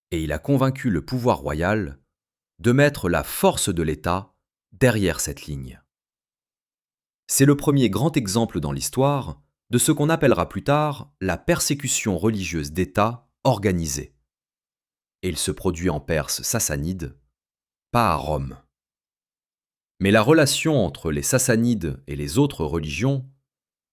Et il a convaincu le pouvoir royal de mettre la force de l'État derrière cette ligne. C'est le premier grand exemple dans l'histoire de ce qu'on appellera plus tard la persécution religieuse d'État organisée. Et il se produit en Perse sassanide, pas à Rome. Mais la relation entre les Sassanides et les autres religions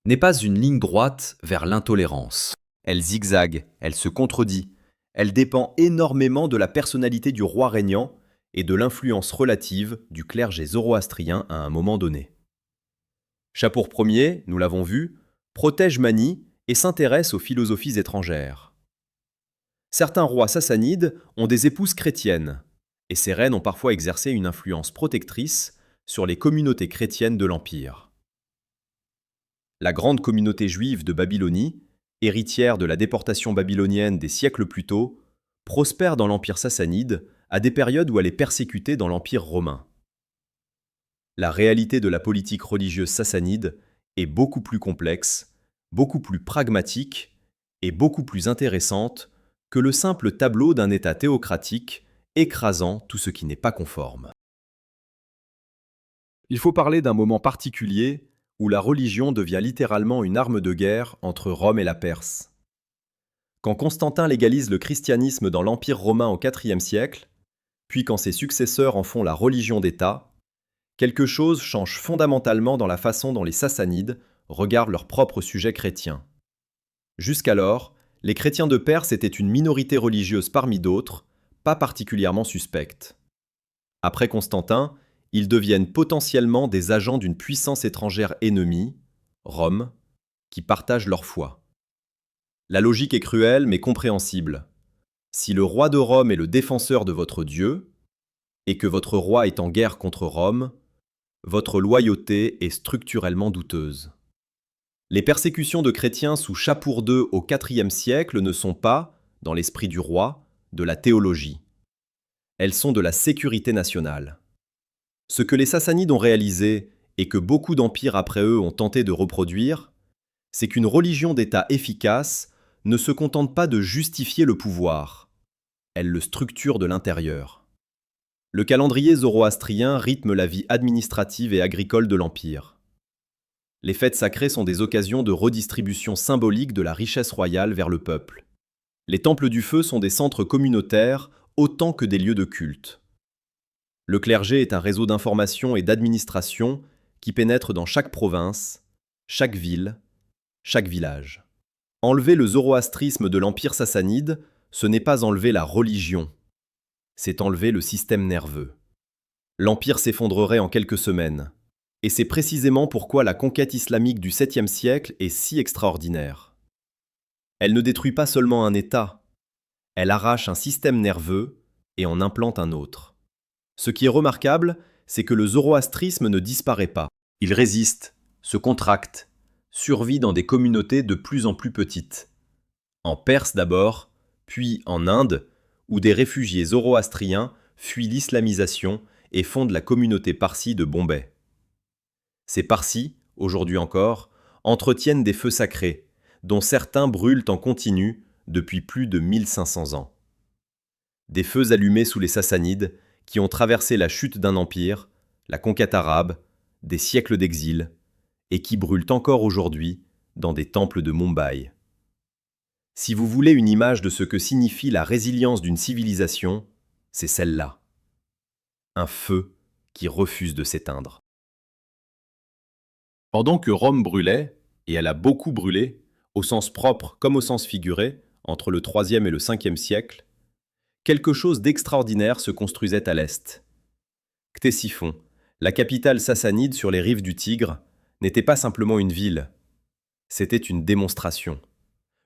n'est pas une ligne droite vers l'intolérance. Elle zigzague, elle se contredit, elle dépend énormément de la personnalité du roi régnant et de l'influence relative du clergé zoroastrien à un moment donné. Shapur Ier, nous l'avons vu, protège Mani et s'intéresse aux philosophies étrangères. Certains rois sassanides ont des épouses chrétiennes, et ces reines ont parfois exercé une influence protectrice sur les communautés chrétiennes de l'Empire. La grande communauté juive de Babylonie, héritière de la déportation babylonienne des siècles plus tôt, prospère dans l'Empire sassanide à des périodes où elle est persécutée dans l'Empire romain. La réalité de la politique religieuse sassanide est beaucoup plus complexe, beaucoup plus pragmatique et beaucoup plus intéressante que le simple tableau d'un État théocratique écrasant tout ce qui n'est pas conforme. Il faut parler d'un moment particulier où la religion devient littéralement une arme de guerre entre Rome et la Perse. Quand Constantin légalise le christianisme dans l'Empire romain au IVe siècle, puis quand ses successeurs en font la religion d'État, quelque chose change fondamentalement dans la façon dont les Sassanides regardent leur propre sujet chrétien. Jusqu'alors, les chrétiens de Perse étaient une minorité religieuse parmi d'autres, pas particulièrement suspecte. Après Constantin, ils deviennent potentiellement des agents d'une puissance étrangère ennemie, Rome, qui partagent leur foi. La logique est cruelle mais compréhensible. Si le roi de Rome est le défenseur de votre Dieu, et que votre roi est en guerre contre Rome, votre loyauté est structurellement douteuse. Les persécutions de chrétiens sous Shapur II au IVe siècle ne sont pas, dans l'esprit du roi, de la théologie. Elles sont de la sécurité nationale. Ce que les Sassanides ont réalisé, et que beaucoup d'empires après eux ont tenté de reproduire, c'est qu'une religion d'État efficace ne se contente pas de justifier le pouvoir, elle le structure de l'intérieur. Le calendrier zoroastrien rythme la vie administrative et agricole de l'Empire. Les fêtes sacrées sont des occasions de redistribution symbolique de la richesse royale vers le peuple. Les temples du feu sont des centres communautaires autant que des lieux de culte. Le clergé est un réseau d'information et d'administration qui pénètre dans chaque province, chaque ville, chaque village. Enlever le zoroastrisme de l'Empire sassanide, ce n'est pas enlever la religion, c'est enlever le système nerveux. L'Empire s'effondrerait en quelques semaines. Et c'est précisément pourquoi la conquête islamique du 7e siècle est si extraordinaire. Elle ne détruit pas seulement un État, elle arrache un système nerveux et en implante un autre. Ce qui est remarquable, c'est que le zoroastrisme ne disparaît pas. Il résiste, se contracte, survit dans des communautés de plus en plus petites. En Perse d'abord, puis en Inde, où des réfugiés zoroastriens fuient l'islamisation et fondent la communauté parsie de Bombay. Ces Parsis, aujourd'hui encore, entretiennent des feux sacrés, dont certains brûlent en continu depuis plus de 1500 ans. Des feux allumés sous les Sassanides qui ont traversé la chute d'un empire, la conquête arabe, des siècles d'exil, et qui brûlent encore aujourd'hui dans des temples de Mumbai. Si vous voulez une image de ce que signifie la résilience d'une civilisation, c'est celle-là. Un feu qui refuse de s'éteindre. Pendant que Rome brûlait, et elle a beaucoup brûlé, au sens propre comme au sens figuré, entre le IIIe et le Ve siècle, quelque chose d'extraordinaire se construisait à l'est. Ctésiphon, la capitale sassanide sur les rives du Tigre, n'était pas simplement une ville, c'était une démonstration,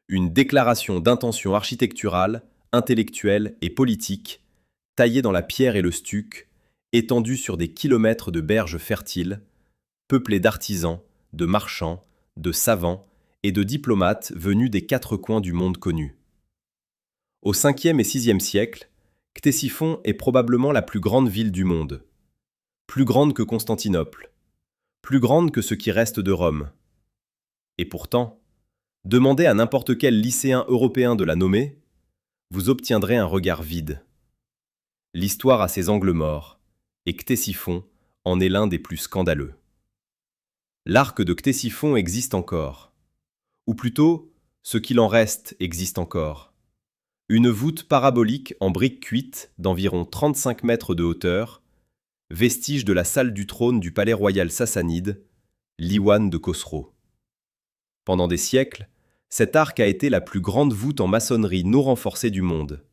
une déclaration d'intention architecturale, intellectuelle et politique, taillée dans la pierre et le stuc, étendue sur des kilomètres de berges fertiles, peuplée d'artisans, de marchands, de savants et de diplomates venus des quatre coins du monde connu. Au 5e et 6e siècle, Ctésiphon est probablement la plus grande ville du monde. Plus grande que Constantinople, plus grande que ce qui reste de Rome. Et pourtant, demandez à n'importe quel lycéen européen de la nommer, vous obtiendrez un regard vide. L'histoire a ses angles morts, et Ctésiphon en est l'un des plus scandaleux. L'arc de Ctésiphon existe encore. Ou plutôt, ce qu'il en reste existe encore. Une voûte parabolique en briques cuites d'environ 35 mètres de hauteur, vestige de la salle du trône du palais royal sassanide, l'Iwan de Khosrow. Pendant des siècles, cet arc a été la plus grande voûte en maçonnerie non renforcée du monde.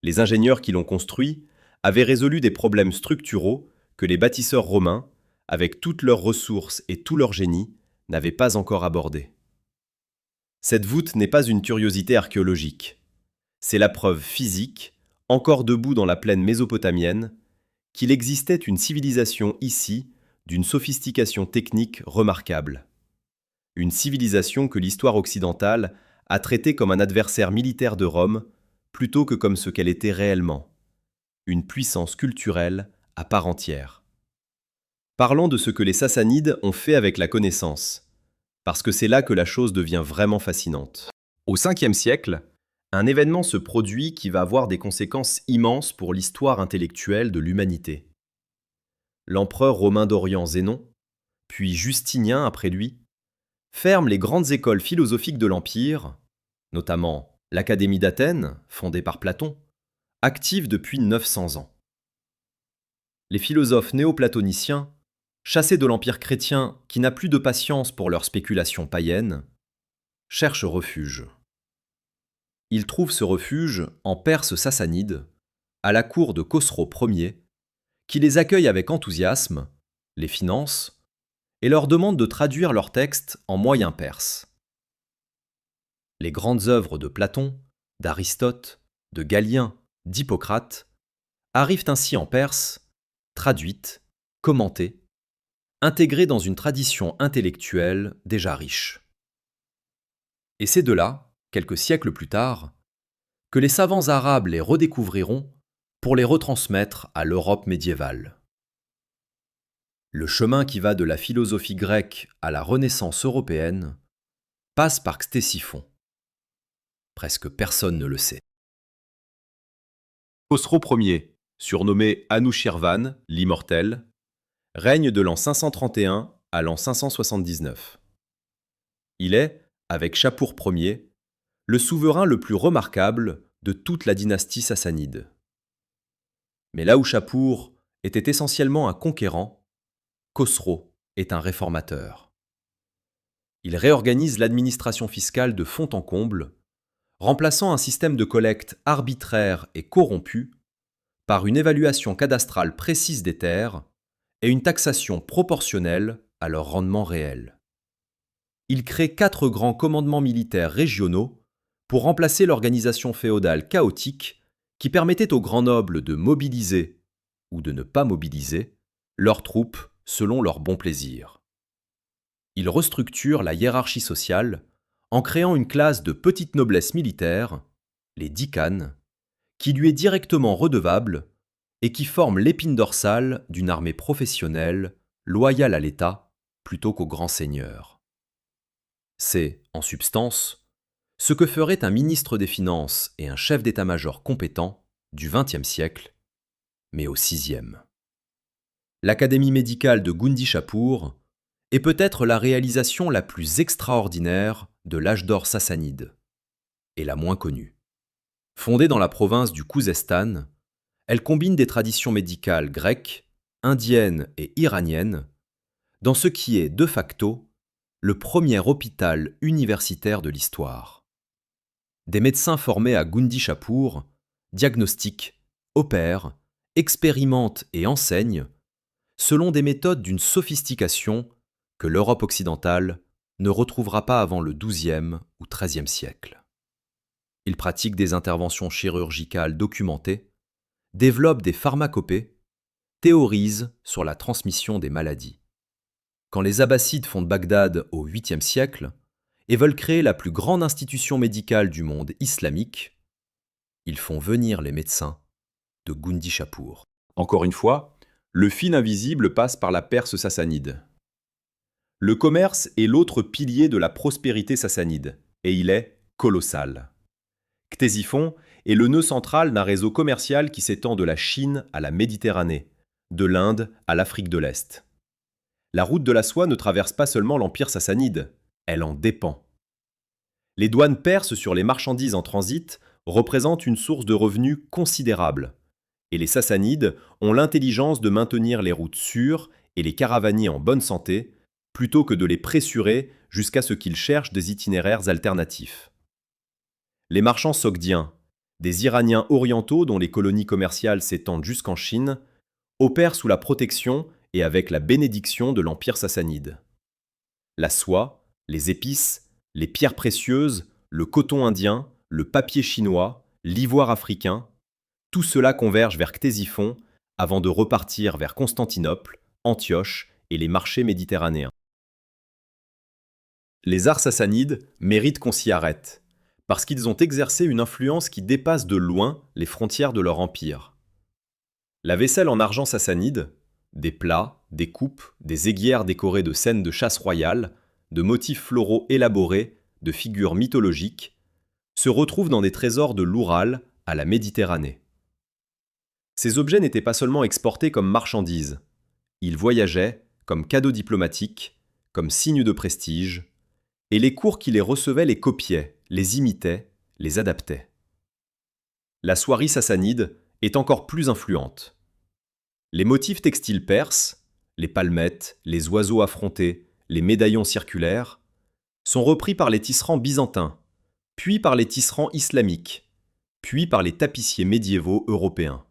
Les ingénieurs qui l'ont construit avaient résolu des problèmes structuraux que les bâtisseurs romains, avec toutes leurs ressources et tout leur génie, n'avaient pas encore abordés. Cette voûte n'est pas une curiosité archéologique. C'est la preuve physique, encore debout dans la plaine mésopotamienne, qu'il existait une civilisation ici d'une sophistication technique remarquable. Une civilisation que l'histoire occidentale a traitée comme un adversaire militaire de Rome plutôt que comme ce qu'elle était réellement, une puissance culturelle à part entière. Parlons de ce que les Sassanides ont fait avec la connaissance, parce que c'est là que la chose devient vraiment fascinante. Au 5e siècle, un événement se produit qui va avoir des conséquences immenses pour l'histoire intellectuelle de l'humanité. L'empereur romain d'Orient Zénon, puis Justinien après lui, ferme les grandes écoles philosophiques de l'Empire, notamment l'Académie d'Athènes, fondée par Platon, active depuis 900 ans. Les philosophes néoplatoniciens, chassés de l'Empire chrétien qui n'a plus de patience pour leurs spéculations païennes, cherchent refuge. Ils trouvent ce refuge en Perse sassanide, à la cour de Khosrow Ier, qui les accueille avec enthousiasme, les finance, et leur demande de traduire leurs textes en moyen perse. Les grandes œuvres de Platon, d'Aristote, de Galien, d'Hippocrate arrivent ainsi en perse, traduites, commentées, intégrées dans une tradition intellectuelle déjà riche. Et c'est de là, quelques siècles plus tard, que les savants arabes les redécouvriront pour les retransmettre à l'Europe médiévale. Le chemin qui va de la philosophie grecque à la Renaissance européenne passe par Ctésiphon. Presque personne ne le sait. Khosrow Ier, surnommé Anushirvan, l'immortel, règne de l'an 531 à l'an 579. Il est, avec Shapur Ier, le souverain le plus remarquable de toute la dynastie sassanide. Mais là où Shapur était essentiellement un conquérant, Khosrow est un réformateur. Il réorganise l'administration fiscale de fond en comble, remplaçant un système de collecte arbitraire et corrompu par une évaluation cadastrale précise des terres et une taxation proportionnelle à leur rendement réel. Il crée 4 grands commandements militaires régionaux pour remplacer l'organisation féodale chaotique qui permettait aux grands nobles de mobiliser, ou de ne pas mobiliser, leurs troupes selon leur bon plaisir. Il restructure la hiérarchie sociale en créant une classe de petite noblesse militaire, les dikanes, qui lui est directement redevable et qui forme l'épine dorsale d'une armée professionnelle, loyale à l'État plutôt qu'aux grands seigneurs. C'est, en substance, ce que ferait un ministre des Finances et un chef d'état-major compétent du XXe siècle, mais au VIe. L'Académie médicale de Gundi Shapur est peut-être la réalisation la plus extraordinaire de l'âge d'or sassanide, et la moins connue. Fondée dans la province du Khouzestan, elle combine des traditions médicales grecques, indiennes et iraniennes, dans ce qui est de facto le premier hôpital universitaire de l'histoire. Des médecins formés à Gundi Shapur diagnostiquent, opèrent, expérimentent et enseignent selon des méthodes d'une sophistication que l'Europe occidentale ne retrouvera pas avant le XIIe ou XIIIe siècle. Ils pratiquent des interventions chirurgicales documentées, développent des pharmacopées, théorisent sur la transmission des maladies. Quand les Abbassides fondent Bagdad au 8e siècle et veulent créer la plus grande institution médicale du monde islamique, ils font venir les médecins de Gundi Shapur. Encore une fois, le fil invisible passe par la Perse sassanide. Le commerce est l'autre pilier de la prospérité sassanide, et il est colossal. Ctésiphon est le nœud central d'un réseau commercial qui s'étend de la Chine à la Méditerranée, de l'Inde à l'Afrique de l'Est. La route de la soie ne traverse pas seulement l'empire sassanide, elle en dépend. Les douanes perses sur les marchandises en transit représentent une source de revenus considérable, et les Sassanides ont l'intelligence de maintenir les routes sûres et les caravaniers en bonne santé, plutôt que de les pressurer jusqu'à ce qu'ils cherchent des itinéraires alternatifs. Les marchands sogdiens, des Iraniens orientaux dont les colonies commerciales s'étendent jusqu'en Chine, opèrent sous la protection et avec la bénédiction de l'Empire sassanide. La soie, les épices, les pierres précieuses, le coton indien, le papier chinois, l'ivoire africain, tout cela converge vers Ctésiphon avant de repartir vers Constantinople, Antioche et les marchés méditerranéens. Les arts sassanides méritent qu'on s'y arrête, parce qu'ils ont exercé une influence qui dépasse de loin les frontières de leur empire. La vaisselle en argent sassanide, des plats, des coupes, des aiguières décorées de scènes de chasse royale, de motifs floraux élaborés, de figures mythologiques, se retrouvent dans des trésors de l'Oural à la Méditerranée. Ces objets n'étaient pas seulement exportés comme marchandises, ils voyageaient comme cadeaux diplomatiques, comme signes de prestige, et les cours qui les recevaient les copiaient, les imitaient, les adaptaient. La soierie sassanide est encore plus influente. Les motifs textiles perses, les palmettes, les oiseaux affrontés, les médaillons circulaires, sont repris par les tisserands byzantins, puis par les tisserands islamiques, puis par les tapissiers médiévaux européens.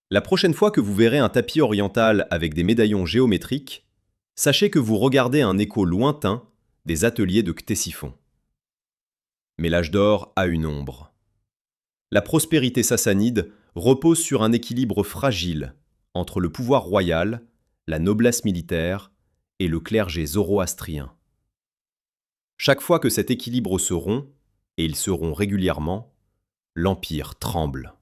La prochaine fois que vous verrez un tapis oriental avec des médaillons géométriques, sachez que vous regardez un écho lointain des ateliers de Ctésiphon. Mais l'âge d'or a une ombre. La prospérité sassanide repose sur un équilibre fragile entre le pouvoir royal, la noblesse militaire et le clergé zoroastrien. Chaque fois que cet équilibre se rompt, et il se rompt régulièrement, l'empire tremble.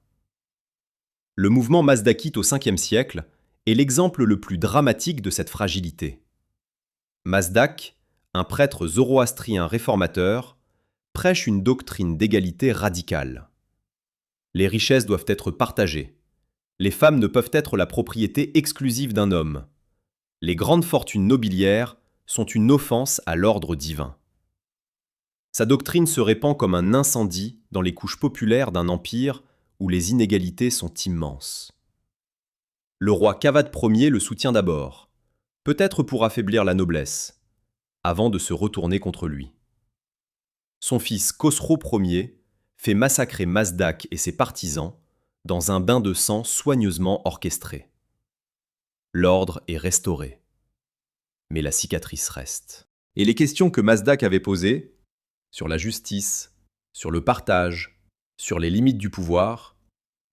Le mouvement mazdakite au Ve siècle est l'exemple le plus dramatique de cette fragilité. Mazdak, un prêtre zoroastrien réformateur, prêche une doctrine d'égalité radicale. Les richesses doivent être partagées. Les femmes ne peuvent être la propriété exclusive d'un homme. Les grandes fortunes nobiliaires sont une offense à l'ordre divin. Sa doctrine se répand comme un incendie dans les couches populaires d'un empire où les inégalités sont immenses. Le roi Kavad Ier le soutient d'abord, peut-être pour affaiblir la noblesse, avant de se retourner contre lui. Son fils Khosrow Ier fait massacrer Mazdak et ses partisans dans un bain de sang soigneusement orchestré. L'ordre est restauré, mais la cicatrice reste. Et les questions que Mazdak avait posées, sur la justice, sur le partage, sur les limites du pouvoir,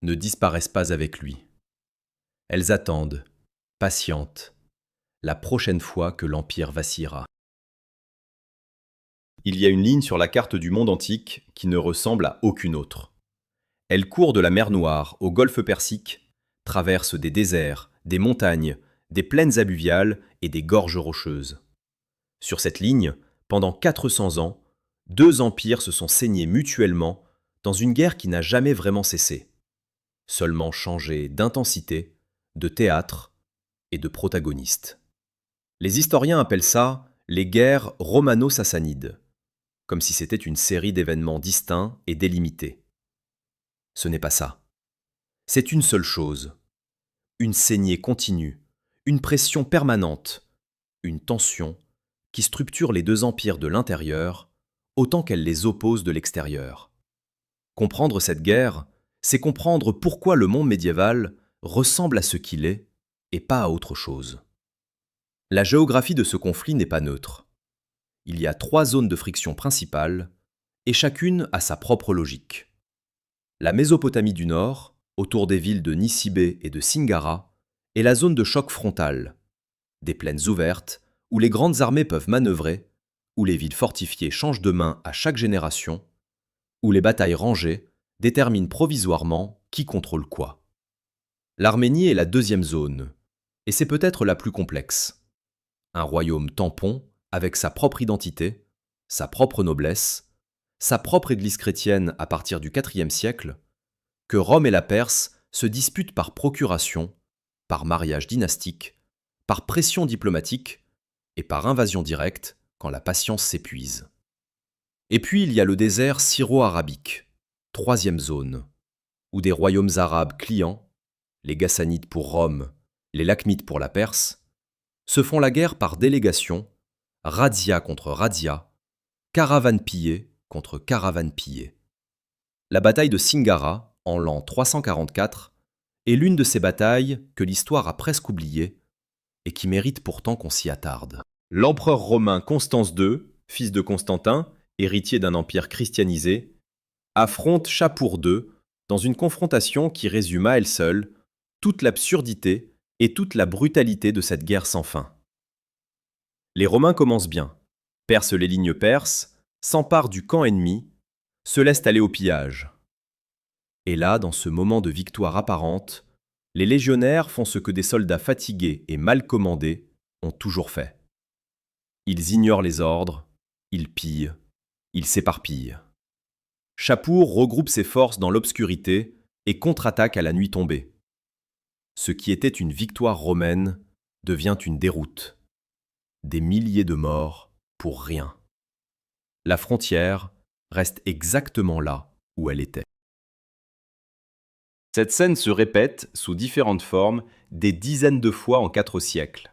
ne disparaissent pas avec lui. Elles attendent, patientes, la prochaine fois que l'Empire vacillera. Il y a une ligne sur la carte du monde antique qui ne ressemble à aucune autre. Elle court de la mer Noire au golfe Persique, traverse des déserts, des montagnes, des plaines alluviales et des gorges rocheuses. Sur cette ligne, pendant 400 ans, 2 empires se sont saignés mutuellement dans une guerre qui n'a jamais vraiment cessé, seulement changé d'intensité, de théâtre et de protagoniste. Les historiens appellent ça les guerres romano-sassanides, comme si c'était une série d'événements distincts et délimités. Ce n'est pas ça. C'est une seule chose. Une saignée continue, une pression permanente, une tension qui structure les 2 empires de l'intérieur autant qu'elle les oppose de l'extérieur. Comprendre cette guerre, c'est comprendre pourquoi le monde médiéval ressemble à ce qu'il est et pas à autre chose. La géographie de ce conflit n'est pas neutre. Il y a 3 zones de friction principales, et chacune a sa propre logique. La Mésopotamie du Nord, autour des villes de Nisibé et de Singara, est la zone de choc frontal, des plaines ouvertes où les grandes armées peuvent manœuvrer, où les villes fortifiées changent de main à chaque génération, où les batailles rangées déterminent provisoirement qui contrôle quoi. L'Arménie est la 2e zone, et c'est peut-être la plus complexe. un royaume tampon avec sa propre identité, sa propre noblesse, sa propre église chrétienne à partir du IVe siècle, que Rome et la Perse se disputent par procuration, par mariage dynastique, par pression diplomatique et par invasion directe quand la patience s'épuise. Et puis il y a le désert syro-arabique, troisième zone, où des royaumes arabes clients, les Ghassanides pour Rome, les Lakhmides pour la Perse, se font la guerre par délégation, razzia contre razzia, caravane pillée contre caravane pillée. La bataille de Singara, en l'an 344, est l'une de ces batailles que l'histoire a presque oubliées et qui mérite pourtant qu'on s'y attarde. L'empereur romain Constance II, fils de Constantin, héritier d'un empire christianisé, affronte Shapur II dans une confrontation qui résume à elle seule toute l'absurdité et toute la brutalité de cette guerre sans fin. Les Romains commencent bien, percent les lignes perses, s'emparent du camp ennemi, se laissent aller au pillage. Et là, dans ce moment de victoire apparente, les légionnaires font ce que des soldats fatigués et mal commandés ont toujours fait. Ils ignorent les ordres, ils pillent, ils s'éparpillent. Shapur regroupe ses forces dans l'obscurité et contre-attaque à la nuit tombée. Ce qui était une victoire romaine devient une déroute. Des milliers de morts pour rien. La frontière reste exactement là où elle était. Cette scène se répète sous différentes formes des dizaines de fois en 4 siècles.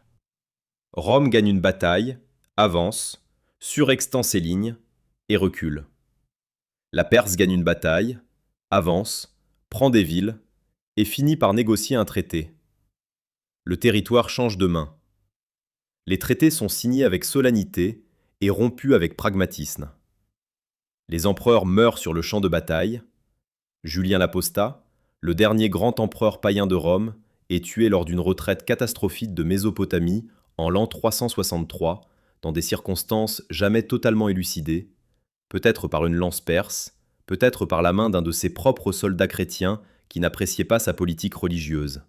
Rome gagne une bataille, avance, surextend ses lignes et recule. La Perse gagne une bataille, avance, prend des villes et finit par négocier un traité. Le territoire change de main. Les traités sont signés avec solennité et rompus avec pragmatisme. Les empereurs meurent sur le champ de bataille. Julien l'Apostat, le dernier grand empereur païen de Rome, est tué lors d'une retraite catastrophique de Mésopotamie en l'an 363, dans des circonstances jamais totalement élucidées, peut-être par une lance perse, peut-être par la main d'un de ses propres soldats chrétiens qui n'appréciait pas sa politique religieuse.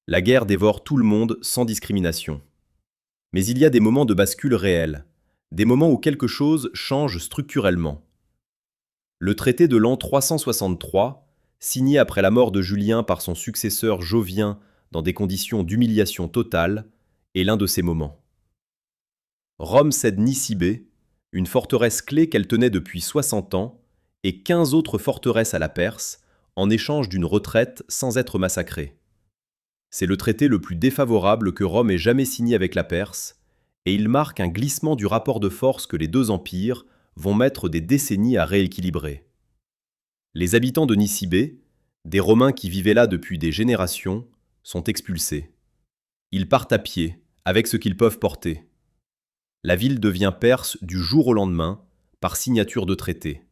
La guerre dévore tout le monde sans discrimination. Mais il y a des moments de bascule réels, des moments où quelque chose change structurellement. Le traité de l'an 363, signé après la mort de Julien par son successeur Jovien dans des conditions d'humiliation totale, est l'un de ces moments. Rome cède Nicibée, une forteresse clé qu'elle tenait depuis 60 ans, et 15 autres forteresses à la Perse, en échange d'une retraite sans être massacrée. C'est le traité le plus défavorable que Rome ait jamais signé avec la Perse, et il marque un glissement du rapport de force que les deux empires vont mettre des décennies à rééquilibrer. Les habitants de Nicibée, des Romains qui vivaient là depuis des générations, sont expulsés. Ils partent à pied, avec ce qu'ils peuvent porter. La ville devient perse du jour au lendemain, par signature de traité.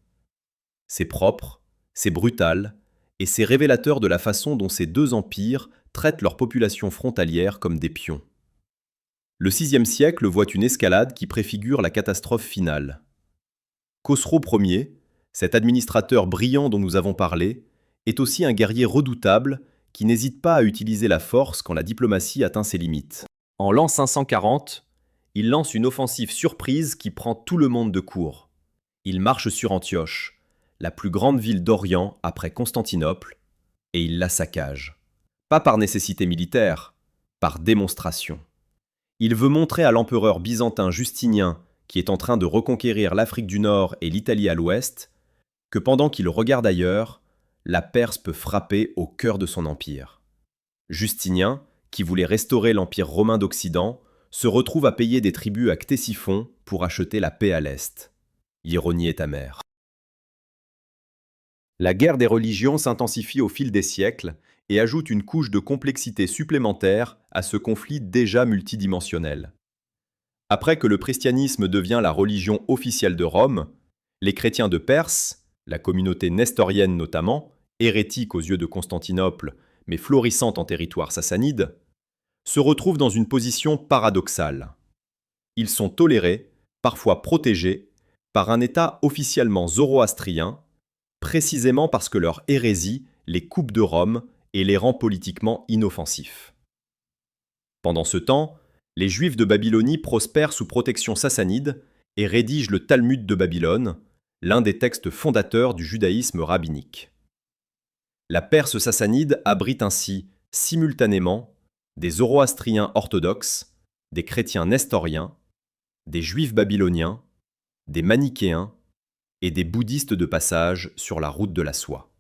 C'est propre, c'est brutal, et c'est révélateur de la façon dont ces deux empires traitent leur population frontalière comme des pions. Le VIe siècle voit une escalade qui préfigure la catastrophe finale. Khosrow Ier, cet administrateur brillant dont nous avons parlé, est aussi un guerrier redoutable qui n'hésite pas à utiliser la force quand la diplomatie atteint ses limites. En l'an 540, il lance une offensive surprise qui prend tout le monde de court. Il marche sur Antioche, la plus grande ville d'Orient après Constantinople, et il la saccage. Pas par nécessité militaire, par démonstration. Il veut montrer à l'empereur byzantin Justinien, qui est en train de reconquérir l'Afrique du Nord et l'Italie à l'ouest, que pendant qu'il regarde ailleurs, la Perse peut frapper au cœur de son empire. Justinien, qui voulait restaurer l'empire romain d'Occident, se retrouve à payer des tributs à Ctésiphon pour acheter la paix à l'Est. L'ironie est amère. La guerre des religions s'intensifie au fil des siècles et ajoute une couche de complexité supplémentaire à ce conflit déjà multidimensionnel. Après que le christianisme devient la religion officielle de Rome, les chrétiens de Perse, la communauté nestorienne notamment, hérétique aux yeux de Constantinople, mais florissante en territoire sassanide, se retrouvent dans une position paradoxale. Ils sont tolérés, parfois protégés, par un État officiellement zoroastrien, précisément parce que leur hérésie les coupe de Rome et les rend politiquement inoffensifs. Pendant ce temps, Les Juifs de Babylonie prospèrent sous protection sassanide et rédigent le Talmud de Babylone, l'un des textes fondateurs du judaïsme rabbinique. La Perse sassanide abrite ainsi, simultanément, des zoroastriens orthodoxes, des chrétiens nestoriens, des juifs babyloniens, des manichéens et des bouddhistes de passage sur la route de la soie.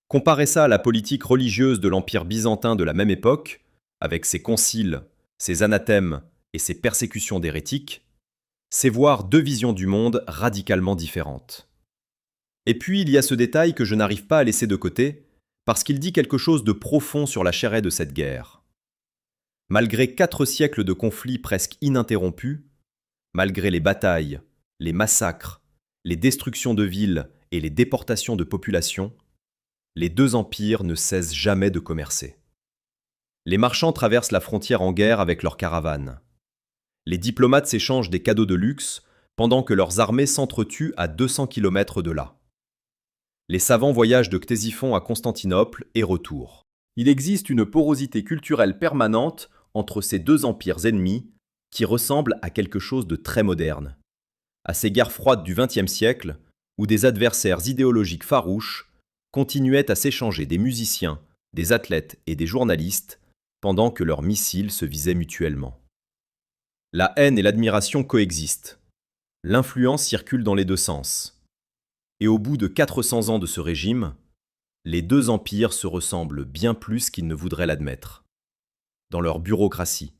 Comparez ça à la politique religieuse de l'Empire byzantin de la même époque, avec ses conciles, ses anathèmes et ses persécutions d'hérétiques, c'est voir deux visions du monde radicalement différentes. Et puis il y a ce détail que je n'arrive pas à laisser de côté, parce qu'il dit quelque chose de profond sur la cherté de cette guerre. Malgré 4 siècles de conflits presque ininterrompus, malgré les batailles, les massacres, les destructions de villes et les déportations de populations, les deux empires ne cessent jamais de commercer. Les marchands traversent la frontière en guerre avec leurs caravanes. Les diplomates s'échangent des cadeaux de luxe pendant que leurs armées s'entretuent à 200 km de là. Les savants voyagent de Ctésiphon à Constantinople et retour. Il existe une porosité culturelle permanente entre ces deux empires ennemis qui ressemble à quelque chose de très moderne, à ces guerres froides du XXe siècle où des adversaires idéologiques farouches continuaient à s'échanger des musiciens, des athlètes et des journalistes pendant que leurs missiles se visaient mutuellement. La haine et l'admiration coexistent. L'influence circule dans les deux sens. Et au bout de 400 ans de ce régime, les deux empires se ressemblent bien plus qu'ils ne voudraient l'admettre. Dans leur bureaucratie,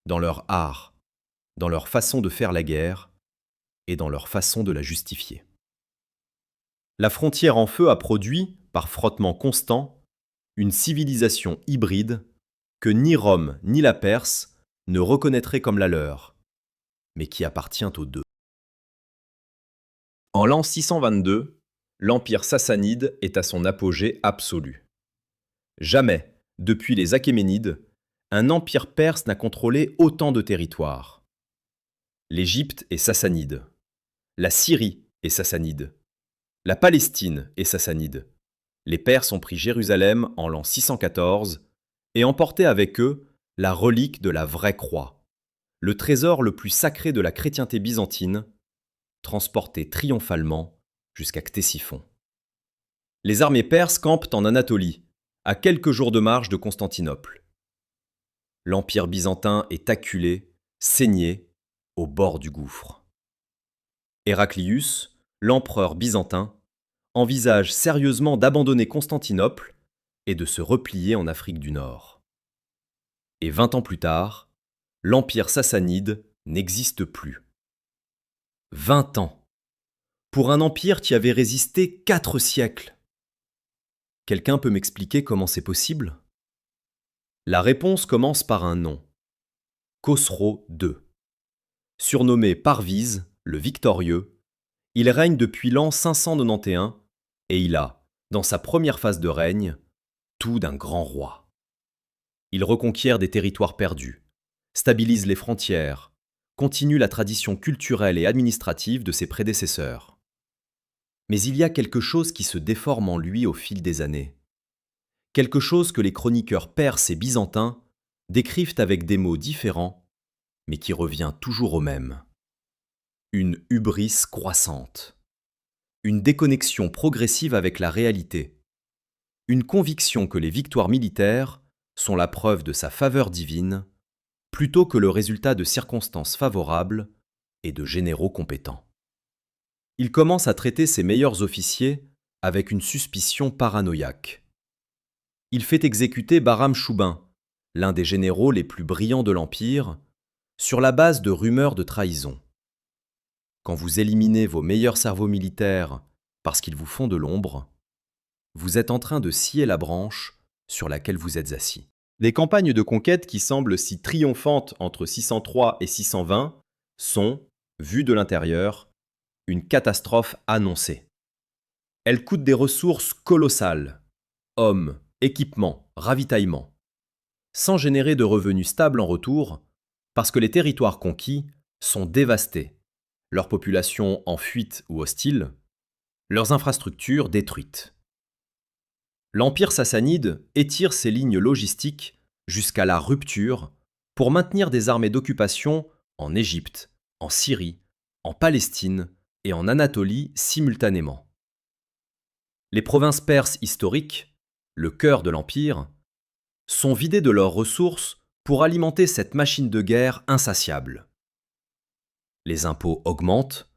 dans leur art, dans leur façon de faire la guerre et dans leur façon de la justifier. La frontière en feu a produit, par frottement constant, une civilisation hybride que ni Rome ni la Perse ne reconnaîtraient comme la leur, mais qui appartient aux deux. En l'an 622, l'empire sassanide est à son apogée absolu. Jamais, depuis les Achéménides, un empire perse n'a contrôlé autant de territoires. L'Égypte est sassanide, la Syrie est sassanide, la Palestine est sassanide. Les Perses ont pris Jérusalem en l'an 614 et emporté avec eux la relique de la vraie croix, le trésor le plus sacré de la chrétienté byzantine, transporté triomphalement jusqu'à Ctésiphon. Les armées perses campent en Anatolie, à quelques jours de marche de Constantinople. L'empire byzantin est acculé, saigné, au bord du gouffre. Héraclius, l'empereur byzantin, envisage sérieusement d'abandonner Constantinople et de se replier en Afrique du Nord. Et 20 ans plus tard, l'empire sassanide n'existe plus. 20 ans. Pour un empire qui avait résisté 4 siècles. Quelqu'un peut m'expliquer comment c'est possible ? La réponse commence par un nom. Khosrow II. Surnommé Parviz, le victorieux, il règne depuis l'an 591 et il a, dans sa première phase de règne, tout d'un grand roi. Il reconquiert des territoires perdus, stabilise les frontières, continue la tradition culturelle et administrative de ses prédécesseurs. Mais il y a quelque chose qui se déforme en lui au fil des années. Quelque chose que les chroniqueurs perses et byzantins décrivent avec des mots différents, mais qui revient toujours au même. Une hubris croissante. Une déconnexion progressive avec la réalité. Une conviction que les victoires militaires sont la preuve de sa faveur divine, plutôt que le résultat de circonstances favorables et de généraux compétents. Il commence à traiter ses meilleurs officiers avec une suspicion paranoïaque. Il fait exécuter Bahram Choubin, l'un des généraux les plus brillants de l'Empire, sur la base de rumeurs de trahison. Quand vous éliminez vos meilleurs cerveaux militaires parce qu'ils vous font de l'ombre, vous êtes en train de scier la branche sur laquelle vous êtes assis. Les campagnes de conquête qui semblent si triomphantes entre 603 et 620 sont, vues de l'intérieur, une catastrophe annoncée. Elles coûtent des ressources colossales, hommes, équipements, ravitaillements, sans générer de revenus stables en retour, parce que les territoires conquis sont dévastés, leur population en fuite ou hostile, leurs infrastructures détruites. L'Empire sassanide étire ses lignes logistiques jusqu'à la rupture pour maintenir des armées d'occupation en Égypte, en Syrie, en Palestine et en Anatolie simultanément. Les provinces perses historiques, le cœur de l'Empire, sont vidées de leurs ressources pour alimenter cette machine de guerre insatiable. Les impôts augmentent,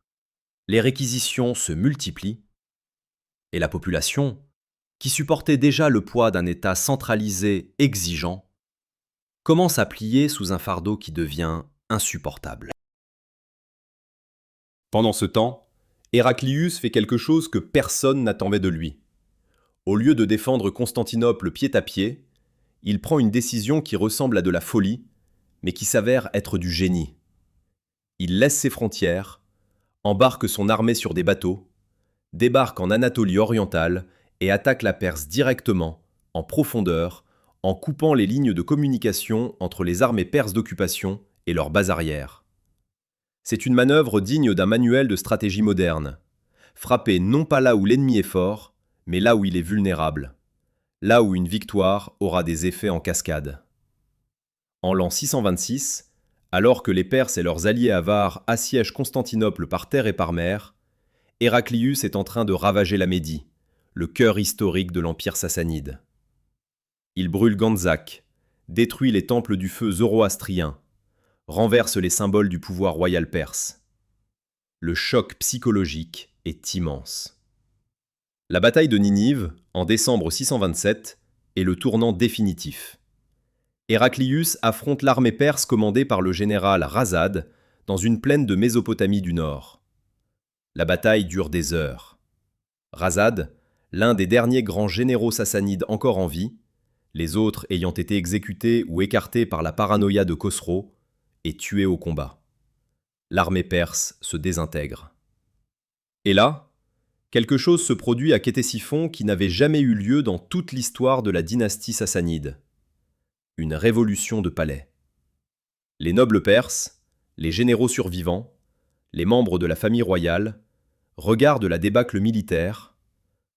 les réquisitions se multiplient, et la population, qui supportait déjà le poids d'un État centralisé exigeant, commence à plier sous un fardeau qui devient insupportable. Pendant ce temps, Héraclius fait quelque chose que personne n'attendait de lui. Au lieu de défendre Constantinople pied à pied, il prend une décision qui ressemble à de la folie, mais qui s'avère être du génie. Il laisse ses frontières, embarque son armée sur des bateaux, débarque en Anatolie orientale et attaque la Perse directement, en profondeur, en coupant les lignes de communication entre les armées perses d'occupation et leurs bases arrières. C'est une manœuvre digne d'un manuel de stratégie moderne. Frapper non pas là où l'ennemi est fort, mais là où il est vulnérable. Là où une victoire aura des effets en cascade. En l'an 626, alors que les Perses et leurs alliés avares assiègent Constantinople par terre et par mer, Héraclius est en train de ravager la Médie, le cœur historique de l'Empire sassanide. Il brûle Ganzak, détruit les temples du feu zoroastrien, renverse les symboles du pouvoir royal perse. Le choc psychologique est immense. La bataille de Ninive, en décembre 627, est le tournant définitif. Héraclius affronte l'armée perse commandée par le général Razad dans une plaine de Mésopotamie du Nord. La bataille dure des heures. Razad, l'un des derniers grands généraux sassanides encore en vie, les autres ayant été exécutés ou écartés par la paranoïa de Khosrow, est tué au combat. L'armée perse se désintègre. Et là, quelque chose se produit à Ctésiphon qui n'avait jamais eu lieu dans toute l'histoire de la dynastie sassanide. Une révolution de palais. Les nobles perses, les généraux survivants, les membres de la famille royale, regardent la débâcle militaire,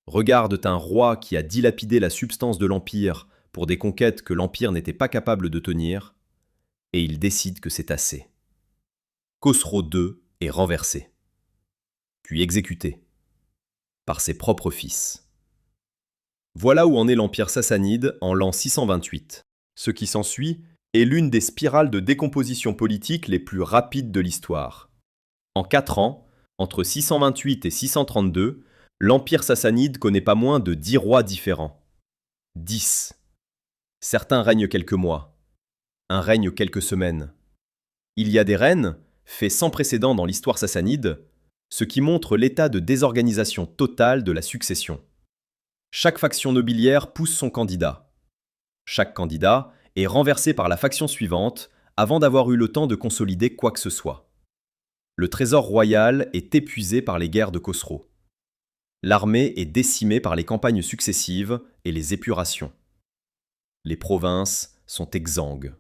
regardent un roi qui a dilapidé la substance de l'Empire pour des conquêtes que l'Empire n'était pas capable de tenir, et ils décident que c'est assez. Khosrow II est renversé, puis exécuté, par ses propres fils. Voilà où en est l'Empire sassanide en l'an 628. Ce qui s'ensuit est l'une des spirales de décomposition politique les plus rapides de l'histoire. En 4 ans, entre 628 et 632, l'Empire sassanide connaît pas moins de 10 rois différents. 10. Certains règnent quelques mois, un règne quelques semaines. Il y a des reines, faits sans précédent dans l'histoire sassanide, ce qui montre l'état de désorganisation totale de la succession. Chaque faction nobiliaire pousse son candidat. Chaque candidat est renversé par la faction suivante avant d'avoir eu le temps de consolider quoi que ce soit. Le trésor royal est épuisé par les guerres de Khosrow. L'armée est décimée par les campagnes successives et les épurations. Les provinces sont exsangues.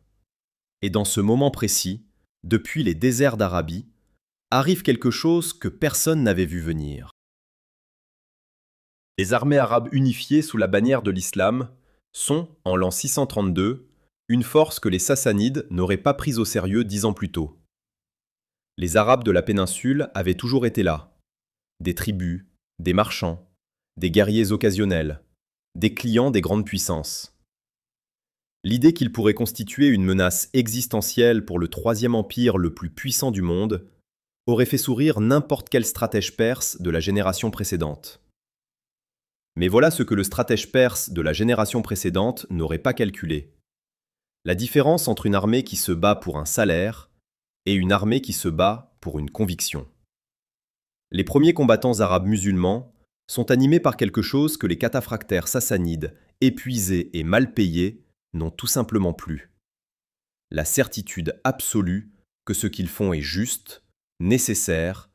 Et dans ce moment précis, depuis les déserts d'Arabie, arrive quelque chose que personne n'avait vu venir. Les armées arabes unifiées sous la bannière de l'islam sont, en l'an 632, une force que les Sassanides n'auraient pas prise au sérieux 10 ans plus tôt. Les Arabes de la péninsule avaient toujours été là. Des tribus, des marchands, des guerriers occasionnels, des clients des grandes puissances. L'idée qu'ils pourraient constituer une menace existentielle pour le troisième empire le plus puissant du monde aurait fait sourire n'importe quel stratège perse de la génération précédente. Mais voilà ce que le stratège perse de la génération précédente n'aurait pas calculé. La différence entre une armée qui se bat pour un salaire et une armée qui se bat pour une conviction. Les premiers combattants arabes musulmans sont animés par quelque chose que les cataphractaires sassanides, épuisés et mal payés, n'ont tout simplement plus. La certitude absolue que ce qu'ils font est juste, nécessaire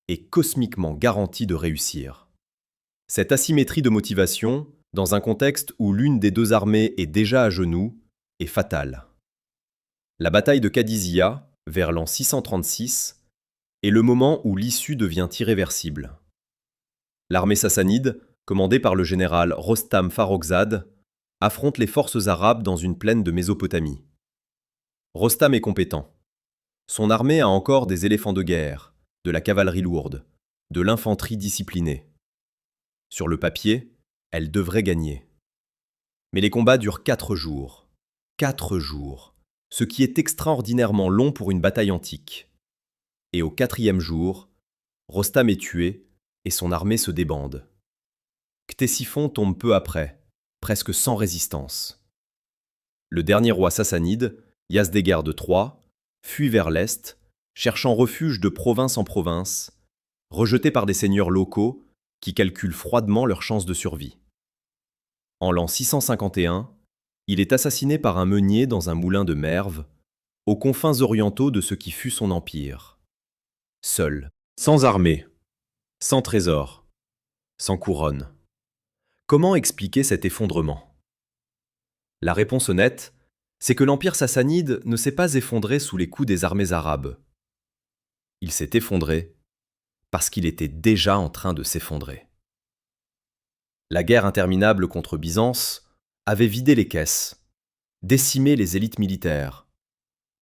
et cosmiquement garanti de réussir. Cette asymétrie de motivation, dans un contexte où l'une des deux armées est déjà à genoux, est fatale. La bataille de Qadisiyah, vers l'an 636, est le moment où l'issue devient irréversible. L'armée sassanide, commandée par le général Rostam Farrokhzad, affronte les forces arabes dans une plaine de Mésopotamie. Rostam est compétent. Son armée a encore des éléphants de guerre, de la cavalerie lourde, de l'infanterie disciplinée. Sur le papier, elle devrait gagner. Mais les combats durent 4 jours. 4 jours, ce qui est extraordinairement long pour une bataille antique. Et au 4e jour, Rostam est tué et son armée se débande. Ctésiphon tombe peu après, presque sans résistance. Le dernier roi sassanide, Yazdéguerre de Troie, fuit vers l'est, cherchant refuge de province en province, rejeté par des seigneurs locaux qui calculent froidement leurs chances de survie. En l'an 651, il est assassiné par un meunier dans un moulin de Merv, aux confins orientaux de ce qui fut son empire. Seul, sans armée, sans trésor, sans couronne. Comment expliquer cet effondrement? La réponse honnête, c'est que l'empire sassanide ne s'est pas effondré sous les coups des armées arabes. Il s'est effondré parce qu'il était déjà en train de s'effondrer. La guerre interminable contre Byzance avait vidé les caisses, décimé les élites militaires,